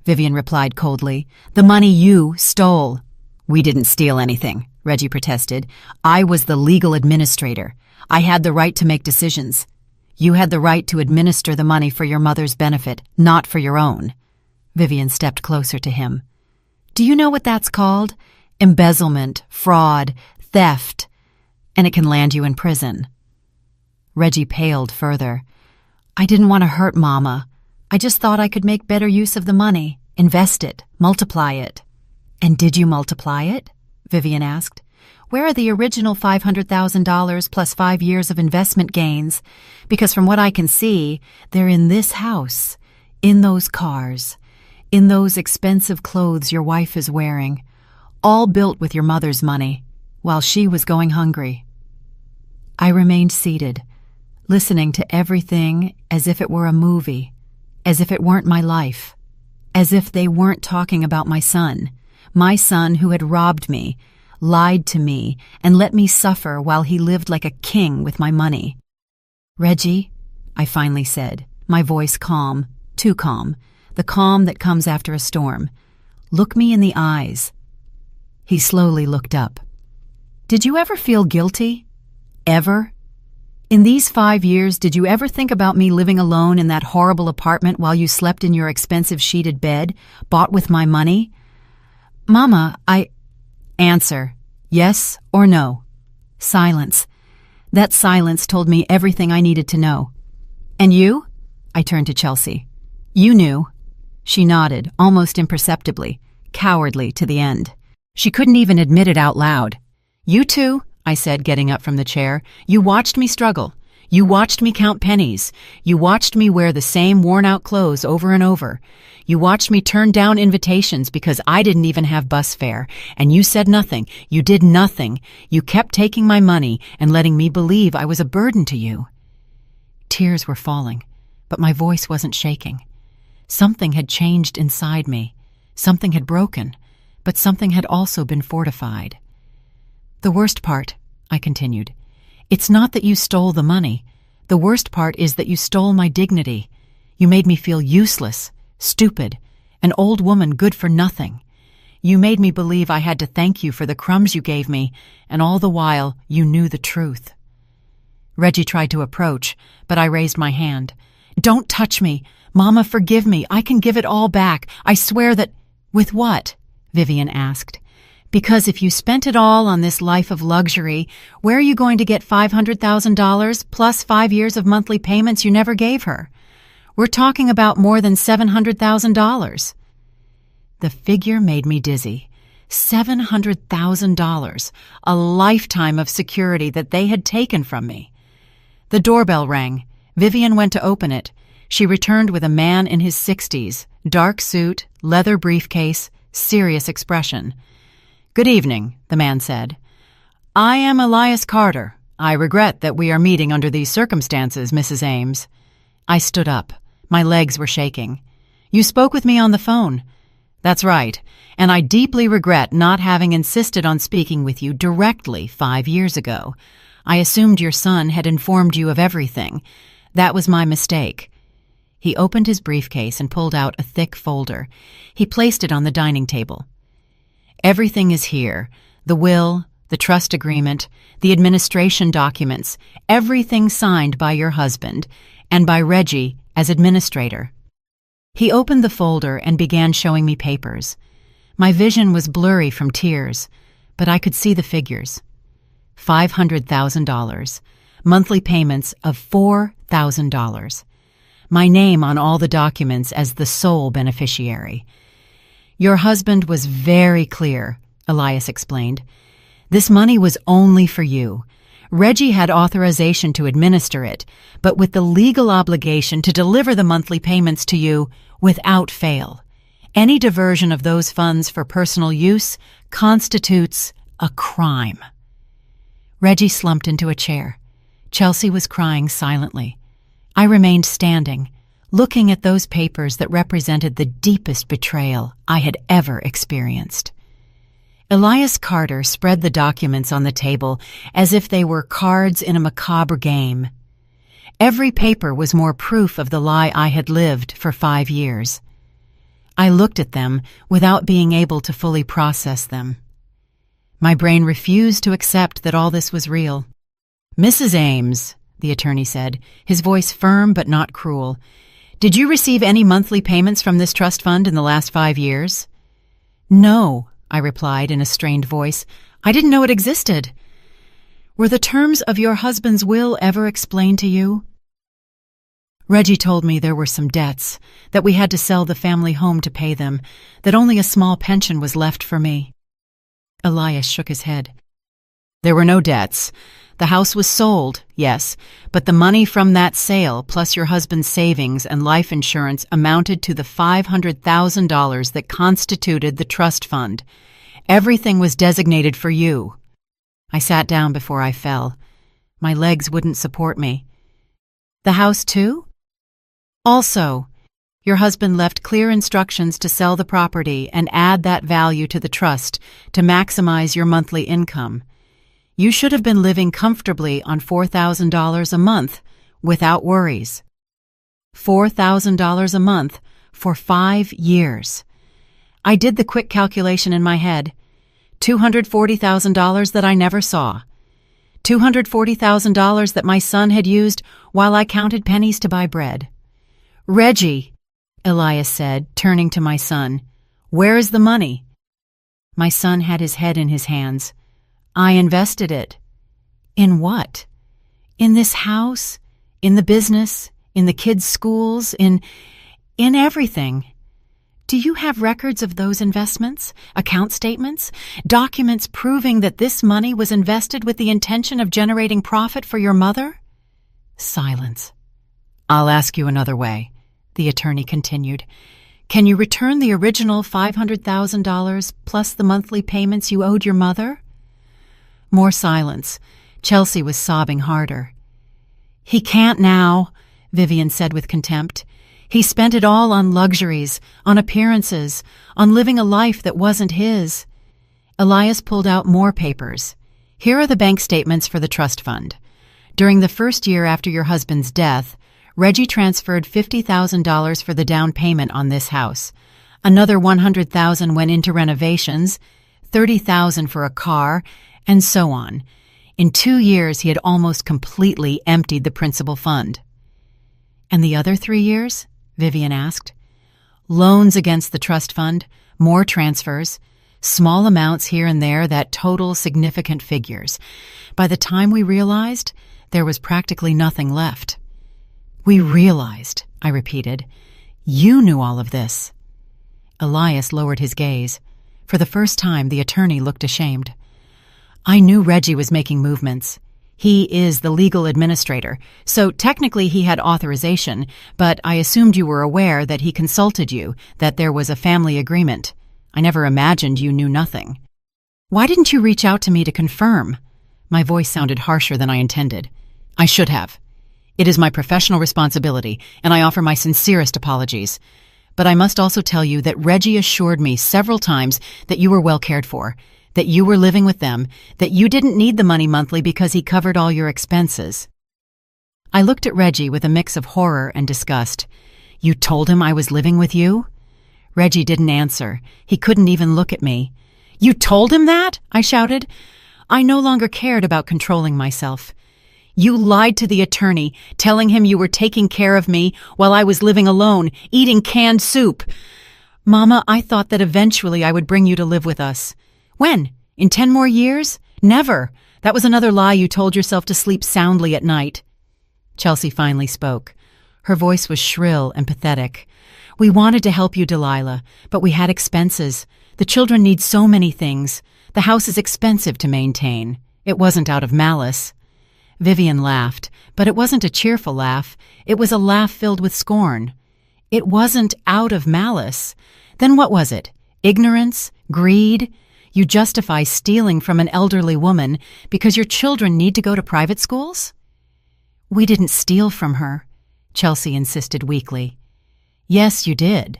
Vivian replied coldly. "The money you stole." "We didn't steal anything," Reggie protested. "I was the legal administrator. I had the right to make decisions. You had the right to administer the money for your mother's benefit, not for your own." Vivian stepped closer to him. Do you know what that's called? Embezzlement, fraud, theft, and it can land you in prison. Reggie paled further. I didn't want to hurt Mama. I just thought I could make better use of the money, invest it, multiply it. And did you multiply it? Vivian asked. Where are the original $500,000 plus 5 years of investment gains? Because from what I can see, they're in this house, in those cars, in those expensive clothes your wife is wearing, all built with your mother's money, while she was going hungry. I remained seated, listening to everything as if it were a movie, as if it weren't my life, as if they weren't talking about my son who had robbed me, lied to me, and let me suffer while he lived like a king with my money. Reggie, I finally said, my voice calm, too calm, the calm that comes after a storm. Look me in the eyes. He slowly looked up. Did you ever feel guilty? Ever? In these 5 years, did you ever think about me living alone in that horrible apartment while you slept in your expensive sheeted bed, bought with my money? Mama, Answer, yes or no. Silence. That silence told me everything I needed to know. And you? I turned to Chelsea. You knew. She nodded, almost imperceptibly, cowardly to the end. She couldn't even admit it out loud. You too, I said, getting up from the chair. You watched me struggle. You watched me count pennies. You watched me wear the same worn-out clothes over and over. You watched me turn down invitations because I didn't even have bus fare. And you said nothing. You did nothing. You kept taking my money and letting me believe I was a burden to you. Tears were falling, but my voice wasn't shaking. Something had changed inside me. Something had broken, but something had also been fortified. The worst part, I continued, it's not that you stole the money. The worst part is that you stole my dignity. You made me feel useless, stupid, an old woman good for nothing. You made me believe I had to thank you for the crumbs you gave me, and all the while you knew the truth. Reggie tried to approach, but I raised my hand. Don't touch me. Mama, forgive me. I can give it all back. I swear that— With what? Vivian asked. Because if you spent it all on this life of luxury, where are you going to get $500,000 plus 5 years of monthly payments you never gave her? We're talking about more than $700,000. The figure made me dizzy. $700,000, a lifetime of security that they had taken from me. The doorbell rang. Vivian went to open it. She returned with a man in his 60s, dark suit, leather briefcase, serious expression. Good evening, the man said. I am Elias Carter. I regret that we are meeting under these circumstances, Mrs. Ames. I stood up. My legs were shaking. You spoke with me on the phone. That's right, and I deeply regret not having insisted on speaking with you directly 5 years ago. I assumed your son had informed you of everything. That was my mistake. He opened his briefcase and pulled out a thick folder. He placed it on the dining table. Everything is here. The will, the trust agreement, the administration documents, everything signed by your husband and by Reggie as administrator. He opened the folder and began showing me papers. My vision was blurry from tears, but I could see the figures. $500,000, monthly payments of $4,000. My name on all the documents as the sole beneficiary. Your husband was very clear, Elias explained. This money was only for you. Reggie had authorization to administer it, but with the legal obligation to deliver the monthly payments to you without fail. Any diversion of those funds for personal use constitutes a crime. Reggie slumped into a chair. Chelsea was crying silently. I remained standing, looking at those papers that represented the deepest betrayal I had ever experienced. Elias Carter spread the documents on the table as if they were cards in a macabre game. Every paper was more proof of the lie I had lived for 5 years. I looked at them without being able to fully process them. My brain refused to accept that all this was real. Mrs. Ames, the attorney said, his voice firm but not cruel, did you receive any monthly payments from this trust fund in the last 5 years? No, I replied in a strained voice. I didn't know it existed. Were the terms of your husband's will ever explained to you? Reggie told me there were some debts, that we had to sell the family home to pay them, that only a small pension was left for me. Elias shook his head. There were no debts. The house was sold, yes, but the money from that sale, plus your husband's savings and life insurance, amounted to the $500,000 that constituted the trust fund. Everything was designated for you. I sat down before I fell. My legs wouldn't support me. The house, too? Also, your husband left clear instructions to sell the property and add that value to the trust to maximize your monthly income. You should have been living comfortably on $4,000 a month without worries. $4,000 a month for 5 years. I did the quick calculation in my head. $240,000 that I never saw. $240,000 that my son had used while I counted pennies to buy bread. Reggie, Elias said, turning to my son, where is the money? My son had his head in his hands. I invested it. In what? In this house, in the business, in the kids' schools, in everything. Do you have records of those investments, account statements, documents proving that this money was invested with the intention of generating profit for your mother? Silence. I'll ask you another way, the attorney continued. Can you return the original $500,000 plus the monthly payments you owed your mother? More silence. Chelsea was sobbing harder. He can't now, Vivian said with contempt. He spent it all on luxuries, on appearances, on living a life that wasn't his. Elias pulled out more papers. Here are the bank statements for the trust fund. During the first year after your husband's death, Reggie transferred $50,000 for the down payment on this house. Another $100,000 went into renovations, $30,000 for a car, and so on. In 2 years, he had almost completely emptied the principal fund. And the other 3 years? Vivian asked. Loans against the trust fund, more transfers, small amounts here and there that total significant figures. By the time we realized, there was practically nothing left. We realized, I repeated. You knew all of this. Elias lowered his gaze. For the first time, the attorney looked ashamed. I knew Reggie was making movements. He is the legal administrator, so technically he had authorization, but I assumed you were aware that he consulted you, that there was a family agreement. I never imagined you knew nothing. Why didn't you reach out to me to confirm? My voice sounded harsher than I intended. I should have. It is my professional responsibility, and I offer my sincerest apologies. But I must also tell you that Reggie assured me several times that you were well cared for, that you were living with them, that you didn't need the money monthly because he covered all your expenses. I looked at Reggie with a mix of horror and disgust. You told him I was living with you? Reggie didn't answer. He couldn't even look at me. You told him that? I shouted. I no longer cared about controlling myself. You lied to the attorney, telling him you were taking care of me while I was living alone, eating canned soup. Mama, I thought that eventually I would bring you to live with us. When? In 10 more years? Never. That was another lie you told yourself to sleep soundly at night. Chelsea finally spoke. Her voice was shrill and pathetic. We wanted to help you, Delilah, but we had expenses. The children need so many things. The house is expensive to maintain. It wasn't out of malice. Vivian laughed, but it wasn't a cheerful laugh. It was a laugh filled with scorn. It wasn't out of malice. Then what was it? Ignorance? Greed? You justify stealing from an elderly woman because your children need to go to private schools? We didn't steal from her, Chelsea insisted weakly. Yes, you did,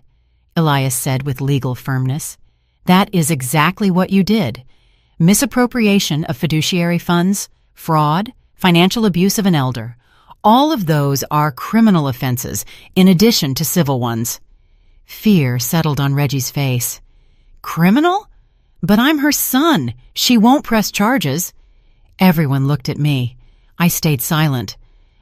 Elias said with legal firmness. That is exactly what you did. Misappropriation of fiduciary funds, fraud, financial abuse of an elder. All of those are criminal offenses, in addition to civil ones. Fear settled on Reggie's face. Criminal? But I'm her son. She won't press charges. Everyone looked at me. I stayed silent.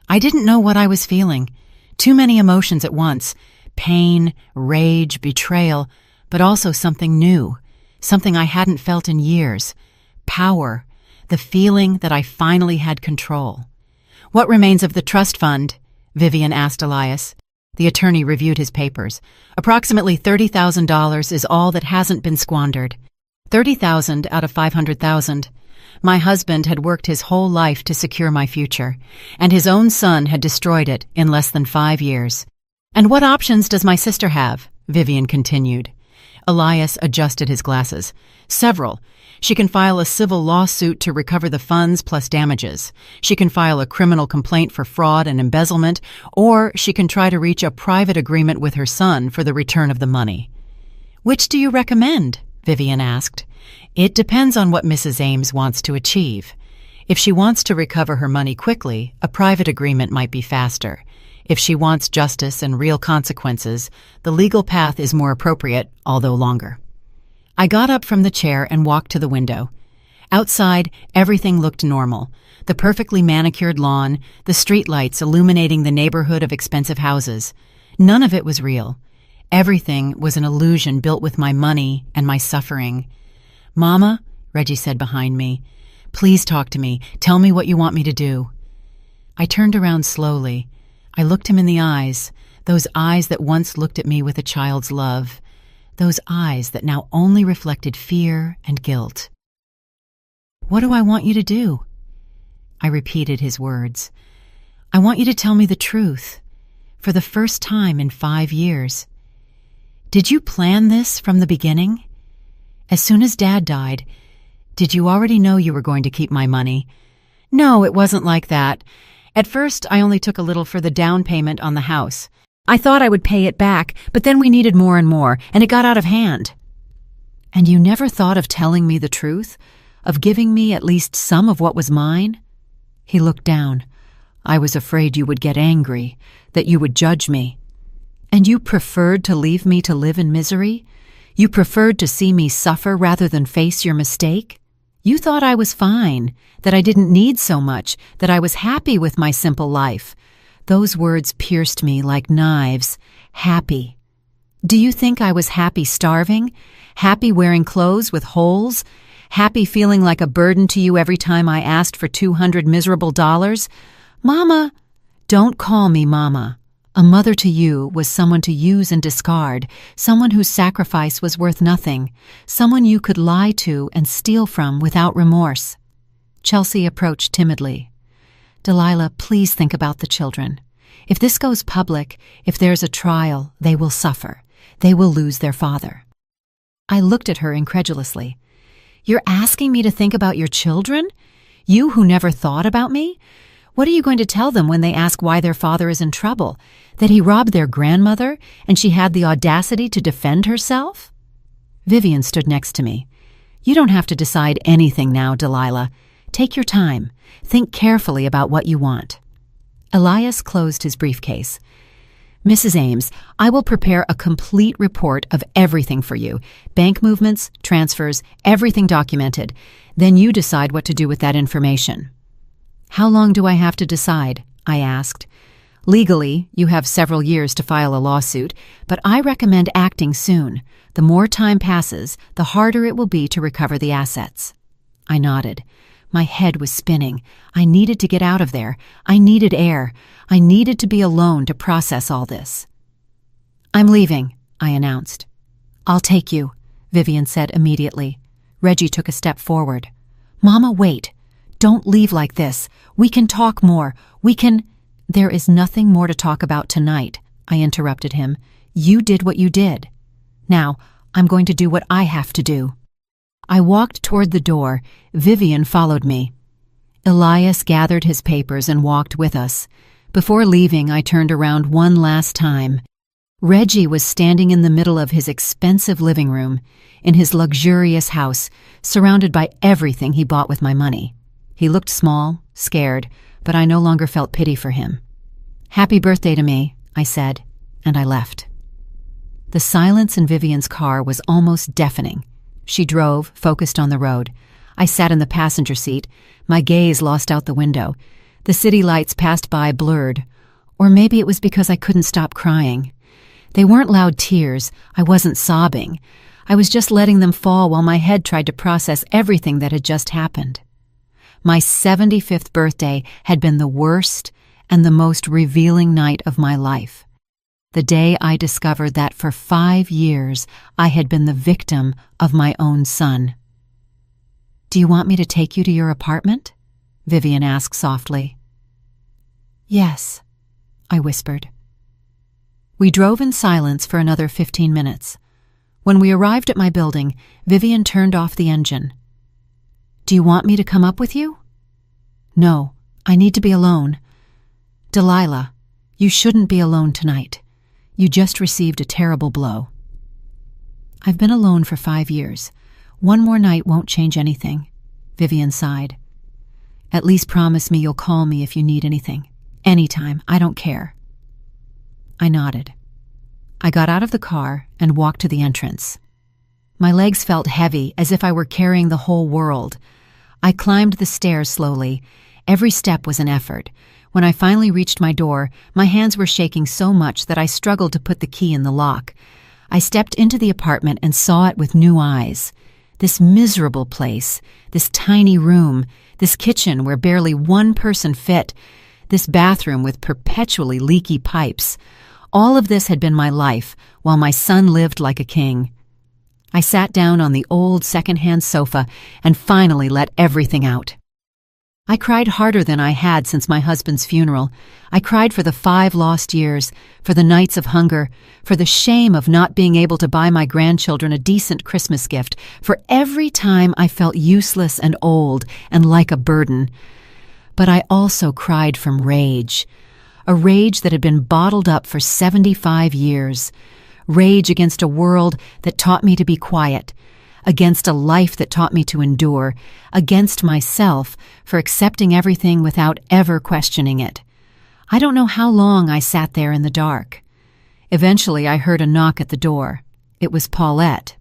I didn't know what I was feeling. Too many emotions at once. Pain, rage, betrayal, but also something new. something I hadn't felt in years. Power, the feeling that I finally had control. "What remains of the trust fund?" Vivian asked Elias. The attorney reviewed his papers. "Approximately $30,000 is all that hasn't been squandered. 30,000 out of 500,000. My husband had worked his whole life to secure my future, and his own son had destroyed it in less than 5 years. And what options does my sister have?" Vivian continued. Elias adjusted his glasses. "Several. She can file a civil lawsuit to recover the funds plus damages. She can file a criminal complaint for fraud and embezzlement, or she can try to reach a private agreement with her son for the return of the money." "Which do you recommend?" Vivian asked. "It depends on what Mrs. Ames wants to achieve. If she wants to recover her money quickly, a private agreement might be faster. If she wants justice and real consequences, the legal path is more appropriate, although longer." I got up from the chair and walked to the window. Outside, everything looked normal. The perfectly manicured lawn, the streetlights illuminating the neighborhood of expensive houses. None of it was real. Everything was an illusion built with my money and my suffering. "Mama," Reggie said behind me, "please talk to me. Tell me what you want me to do." I turned around slowly. I looked him in the eyes, those eyes that once looked at me with a child's love, those eyes that now only reflected fear and guilt. "What do I want you to do?" I repeated his words. "I want you to tell me the truth, for the first time in 5 years. Did you plan this from the beginning? As soon as Dad died, did you already know you were going to keep my money?" "No, it wasn't like that. At first, I only took a little for the down payment on the house. I thought I would pay it back, but then we needed more and more, and it got out of hand." "And you never thought of telling me the truth? Of giving me at least some of what was mine?" He looked down. "I was afraid you would get angry, that you would judge me. And you preferred to leave me to live in misery? You preferred to see me suffer rather than face your mistake? You thought I was fine, that I didn't need so much, that I was happy with my simple life." Those words pierced me like knives. Happy. Do you think I was happy starving? Happy wearing clothes with holes? Happy feeling like a burden to you every time I asked for $200 miserable dollars? "Mama!" "Don't call me Mama. A mother to you was someone to use and discard, someone whose sacrifice was worth nothing, someone you could lie to and steal from without remorse." Chelsea approached timidly. "Delilah, please think about the children. If this goes public, if there's a trial, they will suffer. They will lose their father." I looked at her incredulously. "You're asking me to think about your children? You who never thought about me? What are you going to tell them when they ask why their father is in trouble? That he robbed their grandmother and she had the audacity to defend herself?" Vivian stood next to me. "You don't have to decide anything now, Delilah. Take your time. Think carefully about what you want." Elias closed his briefcase. "Mrs. Ames, I will prepare a complete report of everything for you. Bank movements, transfers, everything documented. Then you decide what to do with that information." "How long do I have to decide?" I asked. "Legally, you have several years to file a lawsuit, but I recommend acting soon. The more time passes, the harder it will be to recover the assets." I nodded. My head was spinning. I needed to get out of there. I needed air. I needed to be alone to process all this. "I'm leaving," I announced. "I'll take you," Vivian said immediately. Reggie took a step forward. "Mama, wait. Don't leave like this. We can talk more. We can—" "There is nothing more to talk about tonight," I interrupted him. "You did what you did. Now, I'm going to do what I have to do." I walked toward the door. Vivian followed me. Elias gathered his papers and walked with us. Before leaving, I turned around one last time. Reggie was standing in the middle of his expensive living room, in his luxurious house, surrounded by everything he bought with my money. He looked small, scared, but I no longer felt pity for him. "Happy birthday to me," I said, and I left. The silence in Vivian's car was almost deafening. She drove, focused on the road. I sat in the passenger seat, my gaze lost out the window. The city lights passed by blurred, or maybe it was because I couldn't stop crying. They weren't loud tears. I wasn't sobbing. I was just letting them fall while my head tried to process everything that had just happened. My 75th birthday had been the worst and the most revealing night of my life. The day I discovered that for 5 years I had been the victim of my own son. "Do you want me to take you to your apartment?" Vivian asked softly. "Yes," I whispered. We drove in silence for another 15 minutes. When we arrived at my building, Vivian turned off the engine. "Do you want me to come up with you?" "No, I need to be alone." "Delilah, you shouldn't be alone tonight. You just received a terrible blow." "I've been alone for 5 years. One more night won't change anything," Vivian sighed. "At least promise me you'll call me if you need anything. Anytime, I don't care." I nodded. I got out of the car and walked to the entrance. My legs felt heavy, as if I were carrying the whole world. I climbed the stairs slowly. Every step was an effort. When I finally reached my door, my hands were shaking so much that I struggled to put the key in the lock. I stepped into the apartment and saw it with new eyes. This miserable place, this tiny room, this kitchen where barely one person fit, this bathroom with perpetually leaky pipes. All of this had been my life, while my son lived like a king. I sat down on the old second-hand sofa and finally let everything out. I cried harder than I had since my husband's funeral. I cried for the 5 lost years, for the nights of hunger, for the shame of not being able to buy my grandchildren a decent Christmas gift, for every time I felt useless and old and like a burden. But I also cried from rage, a rage that had been bottled up for 75 years, rage against a world that taught me to be quiet, against a life that taught me to endure, against myself for accepting everything without ever questioning it. I don't know how long I sat there in the dark. Eventually, I heard a knock at the door. It was Paulette.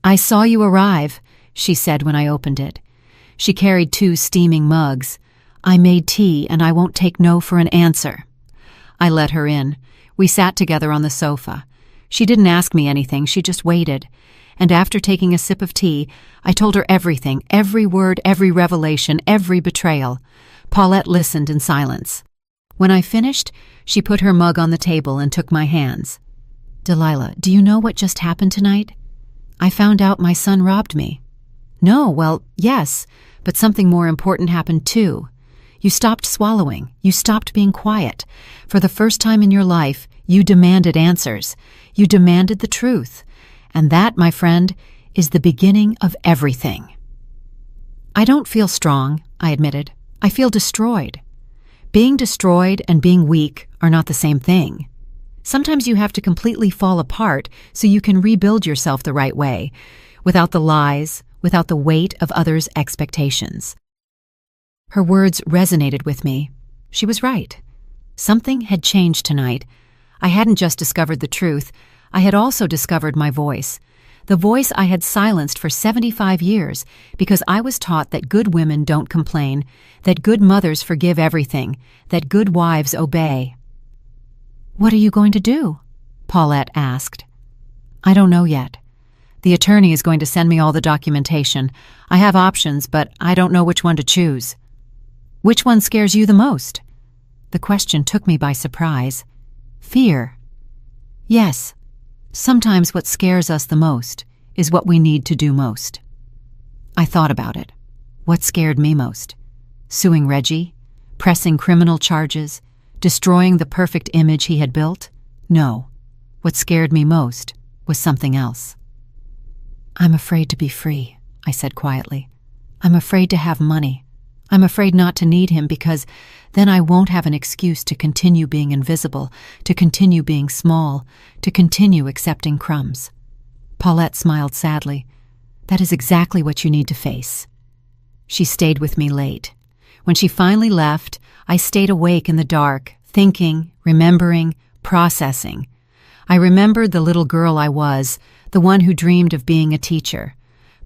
"I saw you arrive," she said when I opened it. She carried 2 steaming mugs. "I made tea, and I won't take no for an answer." I let her in. We sat together on the sofa. She didn't ask me anything, she just waited. And after taking a sip of tea, I told her everything, every word, every revelation, every betrayal. Paulette listened in silence. When I finished, she put her mug on the table and took my hands. "Delilah, do you know what just happened tonight? I found out my son robbed me." "No, well, yes, but something more important happened too. You stopped swallowing. You stopped being quiet. For the first time in your life, you demanded answers. You demanded the truth. And that, my friend, is the beginning of everything." "I don't feel strong," I admitted. "I feel destroyed." Being destroyed and being weak are not the same thing. Sometimes you have to completely fall apart so you can rebuild yourself the right way, without the lies, without the weight of others' expectations. Her words resonated with me. She was right. Something had changed tonight. I hadn't just discovered the truth, I had also discovered my voice. The voice I had silenced for 75 years because I was taught that good women don't complain, that good mothers forgive everything, that good wives obey. "What are you going to do?" Paulette asked. "I don't know yet. The attorney is going to send me all the documentation. I have options, but I don't know which one to choose." "Which one scares you the most?" The question took me by surprise. "Fear." "Yes. Sometimes what scares us the most is what we need to do most." I thought about it. What scared me most? Suing Reggie? Pressing criminal charges? Destroying the perfect image he had built? No. What scared me most was something else. "I'm afraid to be free," I said quietly. "I'm afraid to have money. I'm afraid not to need him because then I won't have an excuse to continue being invisible, to continue being small, to continue accepting crumbs." Paulette smiled sadly. "That is exactly what you need to face." She stayed with me late. When she finally left, I stayed awake in the dark, thinking, remembering, processing. I remembered the little girl I was, the one who dreamed of being a teacher.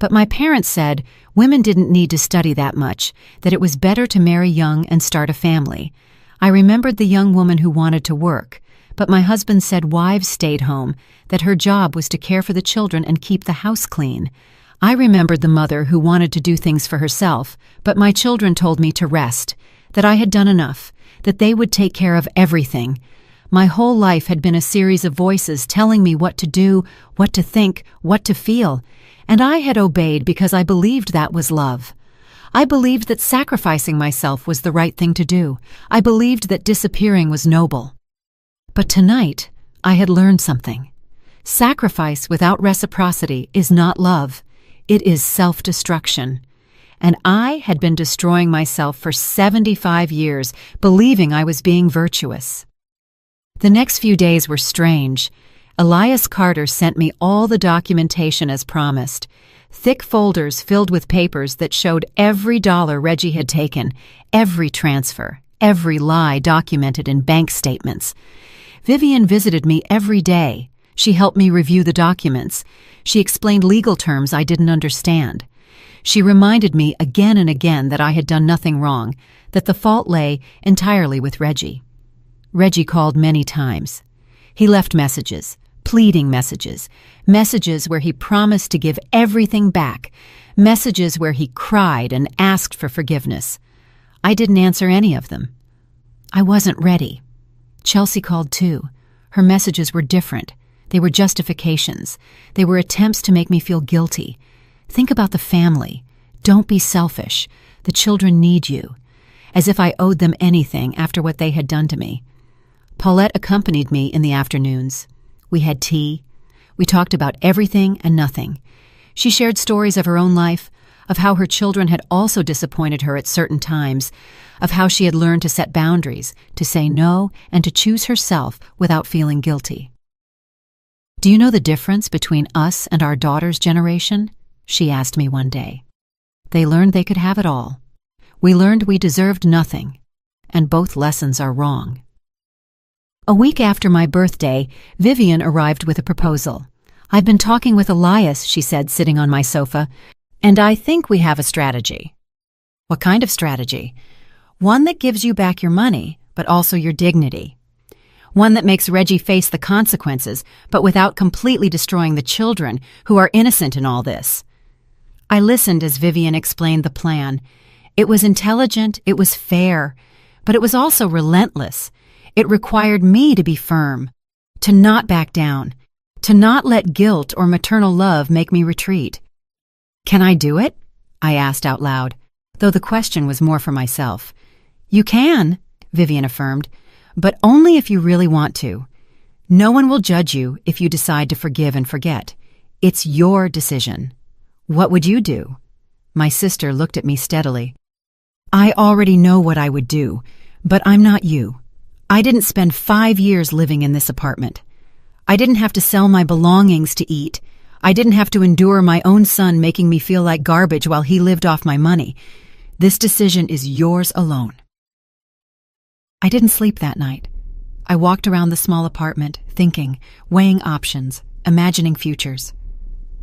But my parents said women didn't need to study that much, that it was better to marry young and start a family. I remembered the young woman who wanted to work, but my husband said wives stayed home, that her job was to care for the children and keep the house clean. I remembered the mother who wanted to do things for herself, but my children told me to rest, that I had done enough, that they would take care of everything. My whole life had been a series of voices telling me what to do, what to think, what to feel, and I had obeyed because I believed that was love. I believed that sacrificing myself was the right thing to do. I believed that disappearing was noble. But tonight, I had learned something. Sacrifice without reciprocity is not love. It is self-destruction. And I had been destroying myself for 75 years, believing I was being virtuous. The next few days were strange. Elias Carter sent me all the documentation as promised. Thick folders filled with papers that showed every dollar Reggie had taken, every transfer, every lie documented in bank statements. Vivian visited me every day. She helped me review the documents. She explained legal terms I didn't understand. She reminded me again and again that I had done nothing wrong, that the fault lay entirely with Reggie. Reggie called many times. He left messages, pleading messages, messages where he promised to give everything back, messages where he cried and asked for forgiveness. I didn't answer any of them. I wasn't ready. Chelsea called too. Her messages were different. They were justifications. They were attempts to make me feel guilty. Think about the family. Don't be selfish. The children need you. As if I owed them anything after what they had done to me. Paulette accompanied me in the afternoons. We had tea. We talked about everything and nothing. She shared stories of her own life, of how her children had also disappointed her at certain times, of how she had learned to set boundaries, to say no, and to choose herself without feeling guilty. "Do you know the difference between us and our daughter's generation?" she asked me one day. "They learned they could have it all. We learned we deserved nothing, and both lessons are wrong." A week after my birthday, Vivian arrived with a proposal. "I've been talking with Elias," she said, sitting on my sofa, "and I think we have a strategy." "What kind of strategy?" "One that gives you back your money, but also your dignity. One that makes Reggie face the consequences, but without completely destroying the children who are innocent in all this." I listened as Vivian explained the plan. It was intelligent, it was fair, but it was also relentless. It required me to be firm, to not back down, to not let guilt or maternal love make me retreat. "Can I do it?" I asked out loud, though the question was more for myself. "You can," Vivian affirmed, "but only if you really want to. No one will judge you if you decide to forgive and forget. It's your decision. What would you do?" My sister looked at me steadily. "I already know what I would do, but I'm not you. I didn't spend 5 years living in this apartment. I didn't have to sell my belongings to eat. I didn't have to endure my own son making me feel like garbage while he lived off my money. This decision is yours alone." I didn't sleep that night. I walked around the small apartment, thinking, weighing options, imagining futures.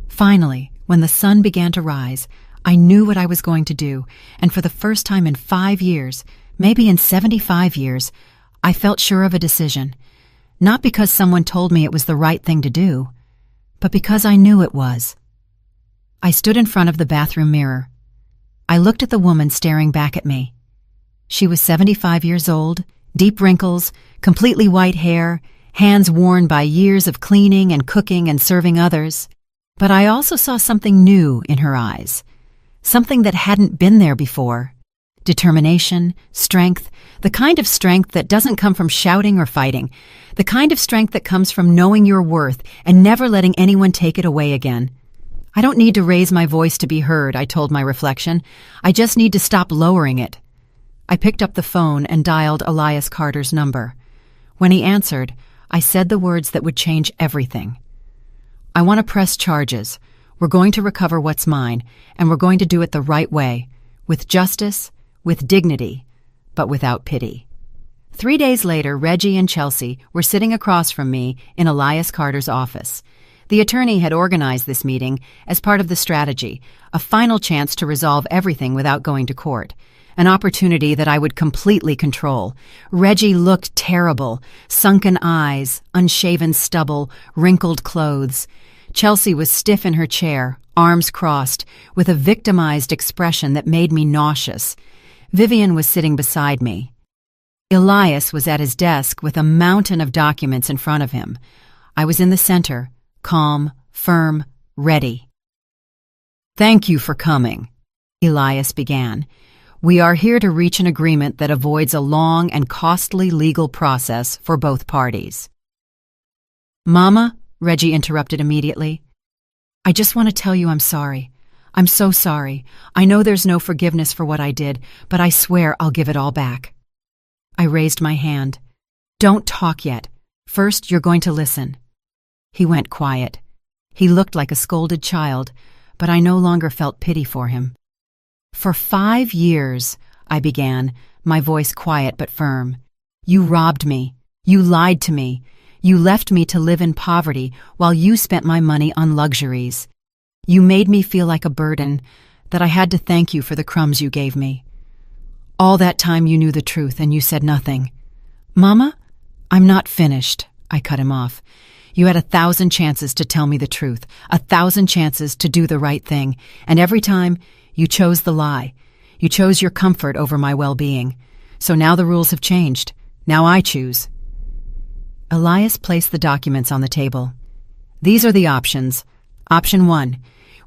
Finally, when the sun began to rise, I knew what I was going to do, and for the first time in 5 years, maybe in 75 years, I felt sure of a decision, not because someone told me it was the right thing to do, but because I knew it was. I stood in front of the bathroom mirror. I looked at the woman staring back at me. She was 75 years old, deep wrinkles, completely white hair, hands worn by years of cleaning and cooking and serving others. But I also saw something new in her eyes, something that hadn't been there before. Determination, strength, the kind of strength that doesn't come from shouting or fighting, the kind of strength that comes from knowing your worth and never letting anyone take it away again. "I don't need to raise my voice to be heard," I told my reflection. "I just need to stop lowering it." I picked up the phone and dialed Elias Carter's number. When he answered, I said the words that would change everything. "I want to press charges. We're going to recover what's mine, and we're going to do it the right way, with justice, with dignity, but without pity." 3 days later, Reggie and Chelsea were sitting across from me in Elias Carter's office. The attorney had organized this meeting as part of the strategy, a final chance to resolve everything without going to court. an opportunity that I would completely control. Reggie looked terrible, sunken eyes, unshaven stubble, wrinkled clothes. Chelsea was stiff in her chair, arms crossed, with a victimized expression that made me nauseous. Vivian was sitting beside me. Elias was at his desk with a mountain of documents in front of him. I was in the center, calm, firm, ready. "Thank you for coming," Elias began. "We are here to reach an agreement that avoids a long and costly legal process for both parties." "Mama," Reggie interrupted immediately, "I just want to tell you I'm sorry. I'm so sorry. I know there's no forgiveness for what I did, but I swear I'll give it all back." I raised my hand. "Don't talk yet. First, you're going to listen." He went quiet. He looked like a scolded child, but I no longer felt pity for him. "For 5 years," I began, my voice quiet but firm, "you robbed me. You lied to me. You left me to live in poverty while you spent my money on luxuries. You made me feel like a burden, that I had to thank you for the crumbs you gave me. All that time you knew the truth and you said nothing." "Mama, I'm not finished," I cut him off. "You had 1,000 chances to tell me the truth, 1,000 chances to do the right thing, and every time you chose the lie. You chose your comfort over my well-being. So now the rules have changed. Now I choose." Elias placed the documents on the table. "These are the options. Option 1.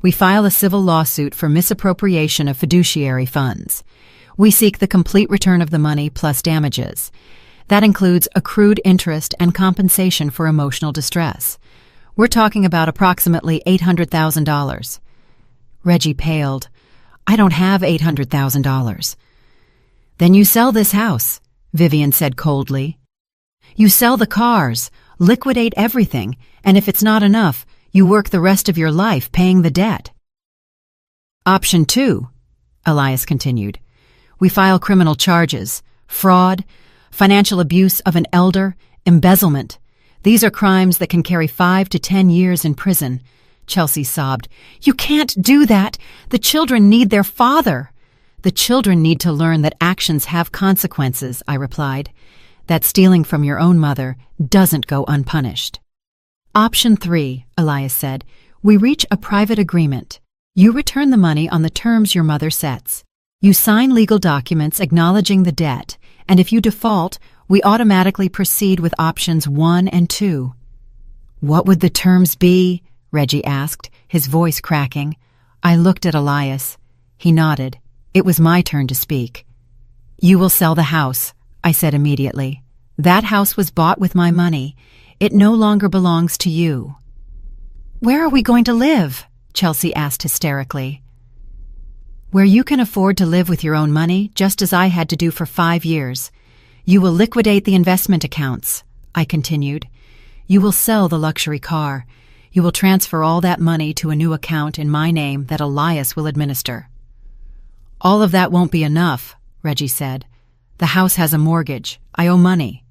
We file a civil lawsuit for misappropriation of fiduciary funds. We seek the complete return of the money plus damages. That includes accrued interest and compensation for emotional distress. We're talking about approximately $800,000. Reggie paled. "I don't have $800,000. "Then you sell this house," Vivian said coldly. "You sell the cars, liquidate everything, and if it's not enough, you work the rest of your life paying the debt." "Option 2, Elias continued. "We file criminal charges, fraud, financial abuse of an elder, embezzlement. These are crimes that can carry 5 to 10 years in prison." Chelsea sobbed. "You can't do that. The children need their father." "The children need to learn that actions have consequences," I replied. "That stealing from your own mother doesn't go unpunished." "Option 3, Elias said. "We reach a private agreement. You return the money on the terms your mother sets. You sign legal documents acknowledging the debt, and if you default, we automatically proceed with options 1 and 2. "What would the terms be?" Reggie asked, his voice cracking. I looked at Elias. He nodded. It was my turn to speak. "You will sell the house," I said immediately. "That house was bought with my money. It no longer belongs to you." "Where are we going to live?" Chelsea asked hysterically. "Where you can afford to live with your own money, just as I had to do for 5 years. You will liquidate the investment accounts," I continued. "You will sell the luxury car. You will transfer all that money to a new account in my name that Elias will administer." "All of that won't be enough," Reggie said. "The house has a mortgage. I owe money."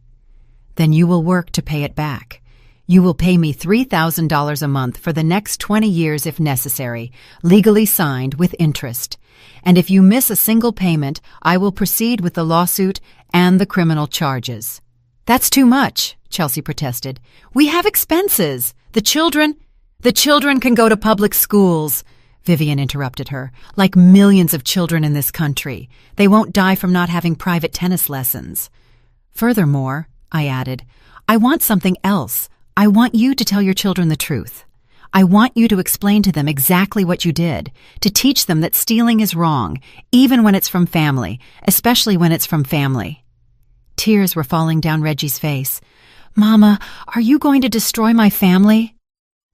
"Then you will work to pay it back. You will pay me $3,000 a month for the next 20 years if necessary, legally signed with interest. And if you miss a single payment, I will proceed with the lawsuit and the criminal charges." "That's too much," Chelsea protested. "We have expenses. The children can go to public schools," Vivian interrupted her, "like millions of children in this country. They won't die from not having private tennis lessons." "Furthermore," I added, "I want something else. I want you to tell your children the truth. I want you to explain to them exactly what you did, to teach them that stealing is wrong, even when it's from family, especially when it's from family." Tears were falling down Reggie's face. "Mama, are you going to destroy my family?"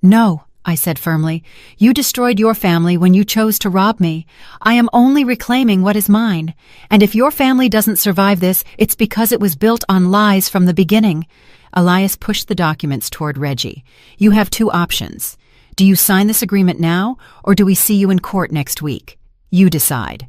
"No," I said firmly. "You destroyed your family when you chose to rob me. I am only reclaiming what is mine. And if your family doesn't survive this, it's because it was built on lies from the beginning." Elias pushed the documents toward Reggie. "You have 2 options. Do you sign this agreement now, or do we see you in court next week? You decide."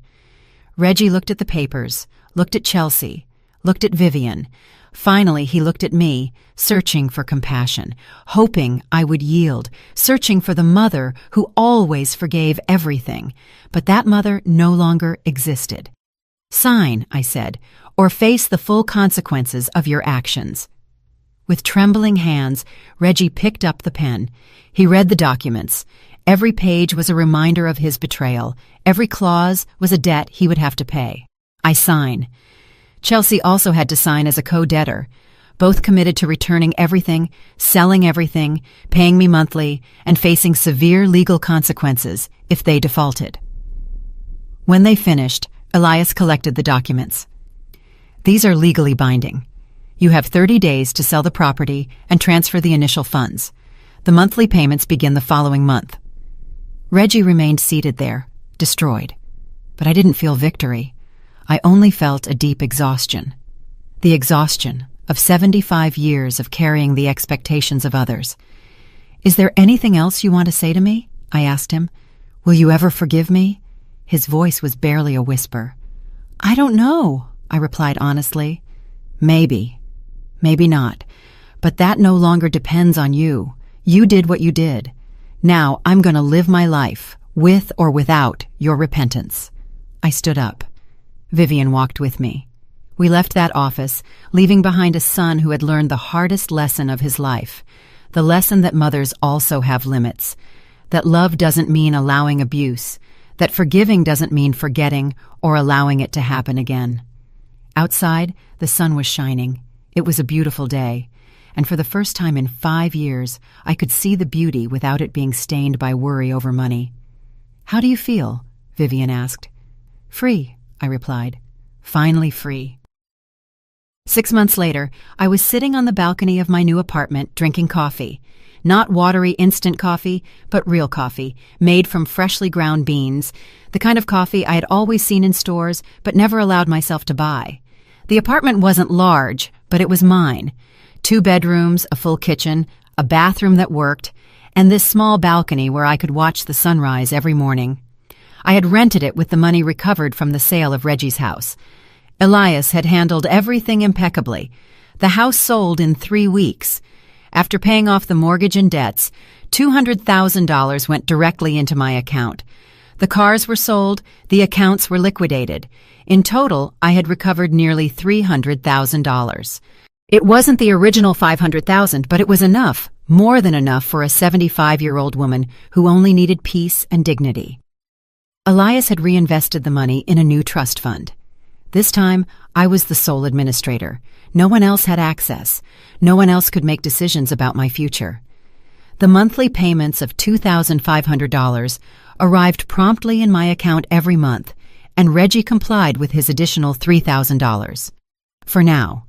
Reggie looked at the papers, looked at Chelsea, looked at Vivian. Finally, he looked at me, searching for compassion, hoping I would yield, searching for the mother who always forgave everything. But that mother no longer existed. "Sign," I said, "or face the full consequences of your actions." With trembling hands, Reggie picked up the pen. He read the documents. Every page was a reminder of his betrayal. Every clause was a debt he would have to pay. I sign. Chelsea also had to sign as a co-debtor. Both committed to returning everything, selling everything, paying me monthly, and facing severe legal consequences if they defaulted. When they finished, Elias collected the documents. "These are legally binding. You have 30 days to sell the property and transfer the initial funds. The monthly payments begin the following month." Reggie remained seated there, destroyed. But I didn't feel victory. I only felt a deep exhaustion. The exhaustion of 75 years of carrying the expectations of others. "Is there anything else you want to say to me?" I asked him. "Will you ever forgive me?" His voice was barely a whisper. "I don't know," I replied honestly. "Maybe. Maybe not. But that no longer depends on you. You did what you did. Now I'm going to live my life, with or without your repentance." I stood up. Vivian walked with me. We left that office, leaving behind a son who had learned the hardest lesson of his life, the lesson that mothers also have limits, that love doesn't mean allowing abuse, that forgiving doesn't mean forgetting or allowing it to happen again. Outside, the sun was shining. It was a beautiful day, and for the first time in 5 years, I could see the beauty without it being stained by worry over money. "How do you feel?" Vivian asked. "Free," I replied. "Finally free." 6 months later, I was sitting on the balcony of my new apartment drinking coffee. Not watery instant coffee, but real coffee, made from freshly ground beans, the kind of coffee I had always seen in stores but never allowed myself to buy. The apartment wasn't large, but it was mine. 2 bedrooms, a full kitchen, a bathroom that worked, and this small balcony where I could watch the sunrise every morning. I had rented it with the money recovered from the sale of Reggie's house. Elias had handled everything impeccably. The house sold in 3 weeks. After paying off the mortgage and debts, $200,000 went directly into my account. The cars were sold, the accounts were liquidated. In total, I had recovered nearly $300,000. It wasn't the original $500,000, but it was enough, more than enough for a 75-year-old woman who only needed peace and dignity. Elias had reinvested the money in a new trust fund. This time, I was the sole administrator. No one else had access. No one else could make decisions about my future. The monthly payments of $2,500 arrived promptly in my account every month, and Reggie complied with his additional $3,000. For now.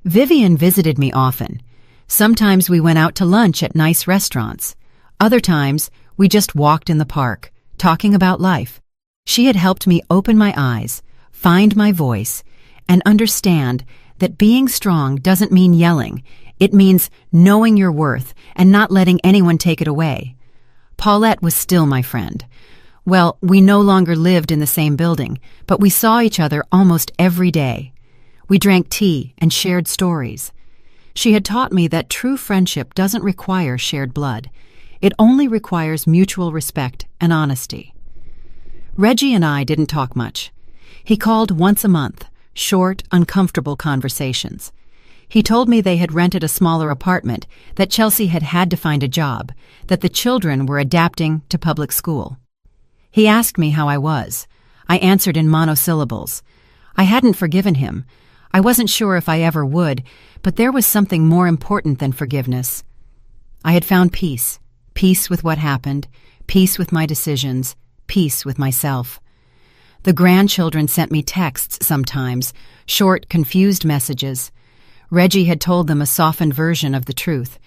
Vivian visited me often. Sometimes we went out to lunch at nice restaurants. Other times, we just walked in the park, talking about life. She had helped me open my eyes, find my voice, and understand that being strong doesn't mean yelling. It means knowing your worth and not letting anyone take it away. Paulette was still my friend. Well, we no longer lived in the same building, but we saw each other almost every day. We drank tea and shared stories. She had taught me that true friendship doesn't require shared blood. It only requires mutual respect and honesty. Reggie and I didn't talk much. He called once a month, short, uncomfortable conversations. He told me they had rented a smaller apartment, that Chelsea had had to find a job, that the children were adapting to public school. He asked me how I was. I answered in monosyllables. I hadn't forgiven him. I wasn't sure if I ever would, but there was something more important than forgiveness. I had found peace. Peace with what happened, peace with my decisions, peace with myself. The grandchildren sent me texts sometimes, short, confused messages. Reggie had told them a softened version of the truth.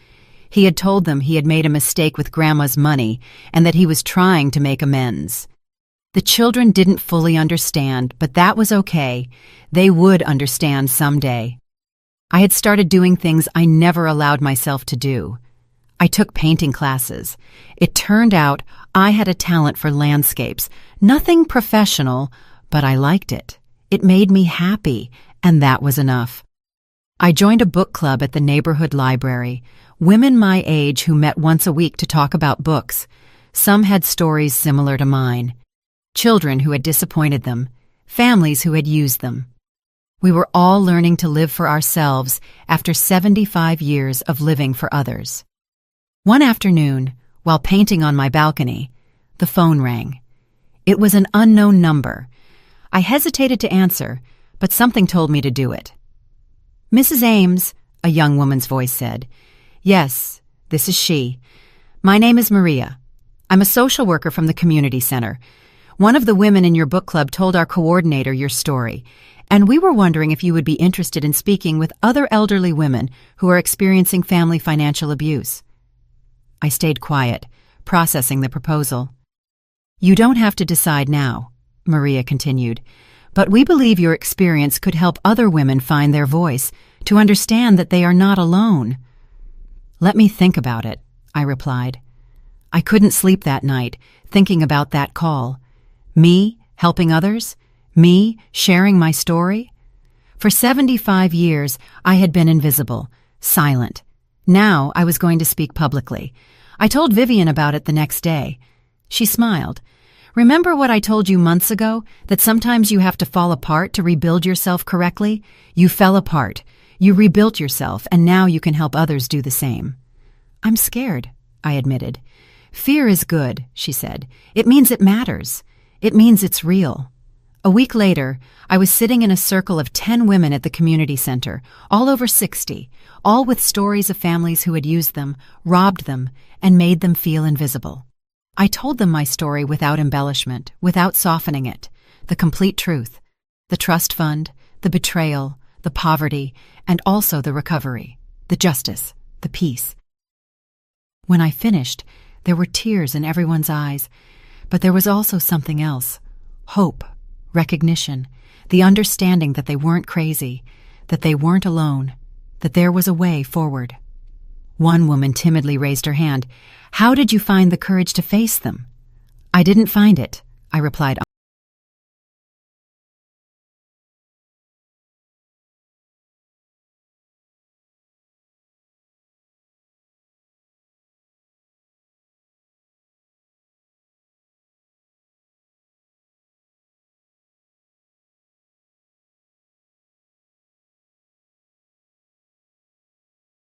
He had told them he had made a mistake with Grandma's money and that he was trying to make amends. The children didn't fully understand, but that was okay. They would understand someday. I had started doing things I never allowed myself to do. I took painting classes. It turned out I had a talent for landscapes. Nothing professional, but I liked it. It made me happy, and that was enough. I joined a book club at the neighborhood library, women my age who met once a week to talk about books. Some had stories similar to mine. Children who had disappointed them, families who had used them. We were all learning to live for ourselves after 75 years of living for others. One afternoon, while painting on my balcony, the phone rang. It was an unknown number. I hesitated to answer, but something told me to do it. "Mrs. Ames," a young woman's voice said. "Yes, this is she. My name is Maria. I'm a social worker from the community center. One of the women in your book club told our coordinator your story, and we were wondering if you would be interested in speaking with other elderly women who are experiencing family financial abuse." I stayed quiet, processing the proposal. "You don't have to decide now," Maria continued, "but we believe your experience could help other women find their voice, to understand that they are not alone." "Let me think about it," I replied. I couldn't sleep that night, thinking about that call. Me helping others? Me sharing my story? For 75 years, I had been invisible, silent. Now I was going to speak publicly. I told Vivian about it the next day. She smiled. "Remember what I told you months ago, that sometimes you have to fall apart to rebuild yourself correctly? You fell apart. You rebuilt yourself, and now you can help others do the same." "I'm scared," I admitted. "Fear is good," she said. "It means it matters. It means it's real." A week later, I was sitting in a circle of 10 women at the community center, all over 60, all with stories of families who had used them, robbed them, and made them feel invisible. I told them my story without embellishment, without softening it, the complete truth, the trust fund, the betrayal, the poverty, and also the recovery, the justice, the peace. When I finished, there were tears in everyone's eyes, but there was also something else: hope, recognition, the understanding that they weren't crazy, that they weren't alone, that there was a way forward. One woman timidly raised her hand. "How did you find the courage to face them?" "I didn't find it," I replied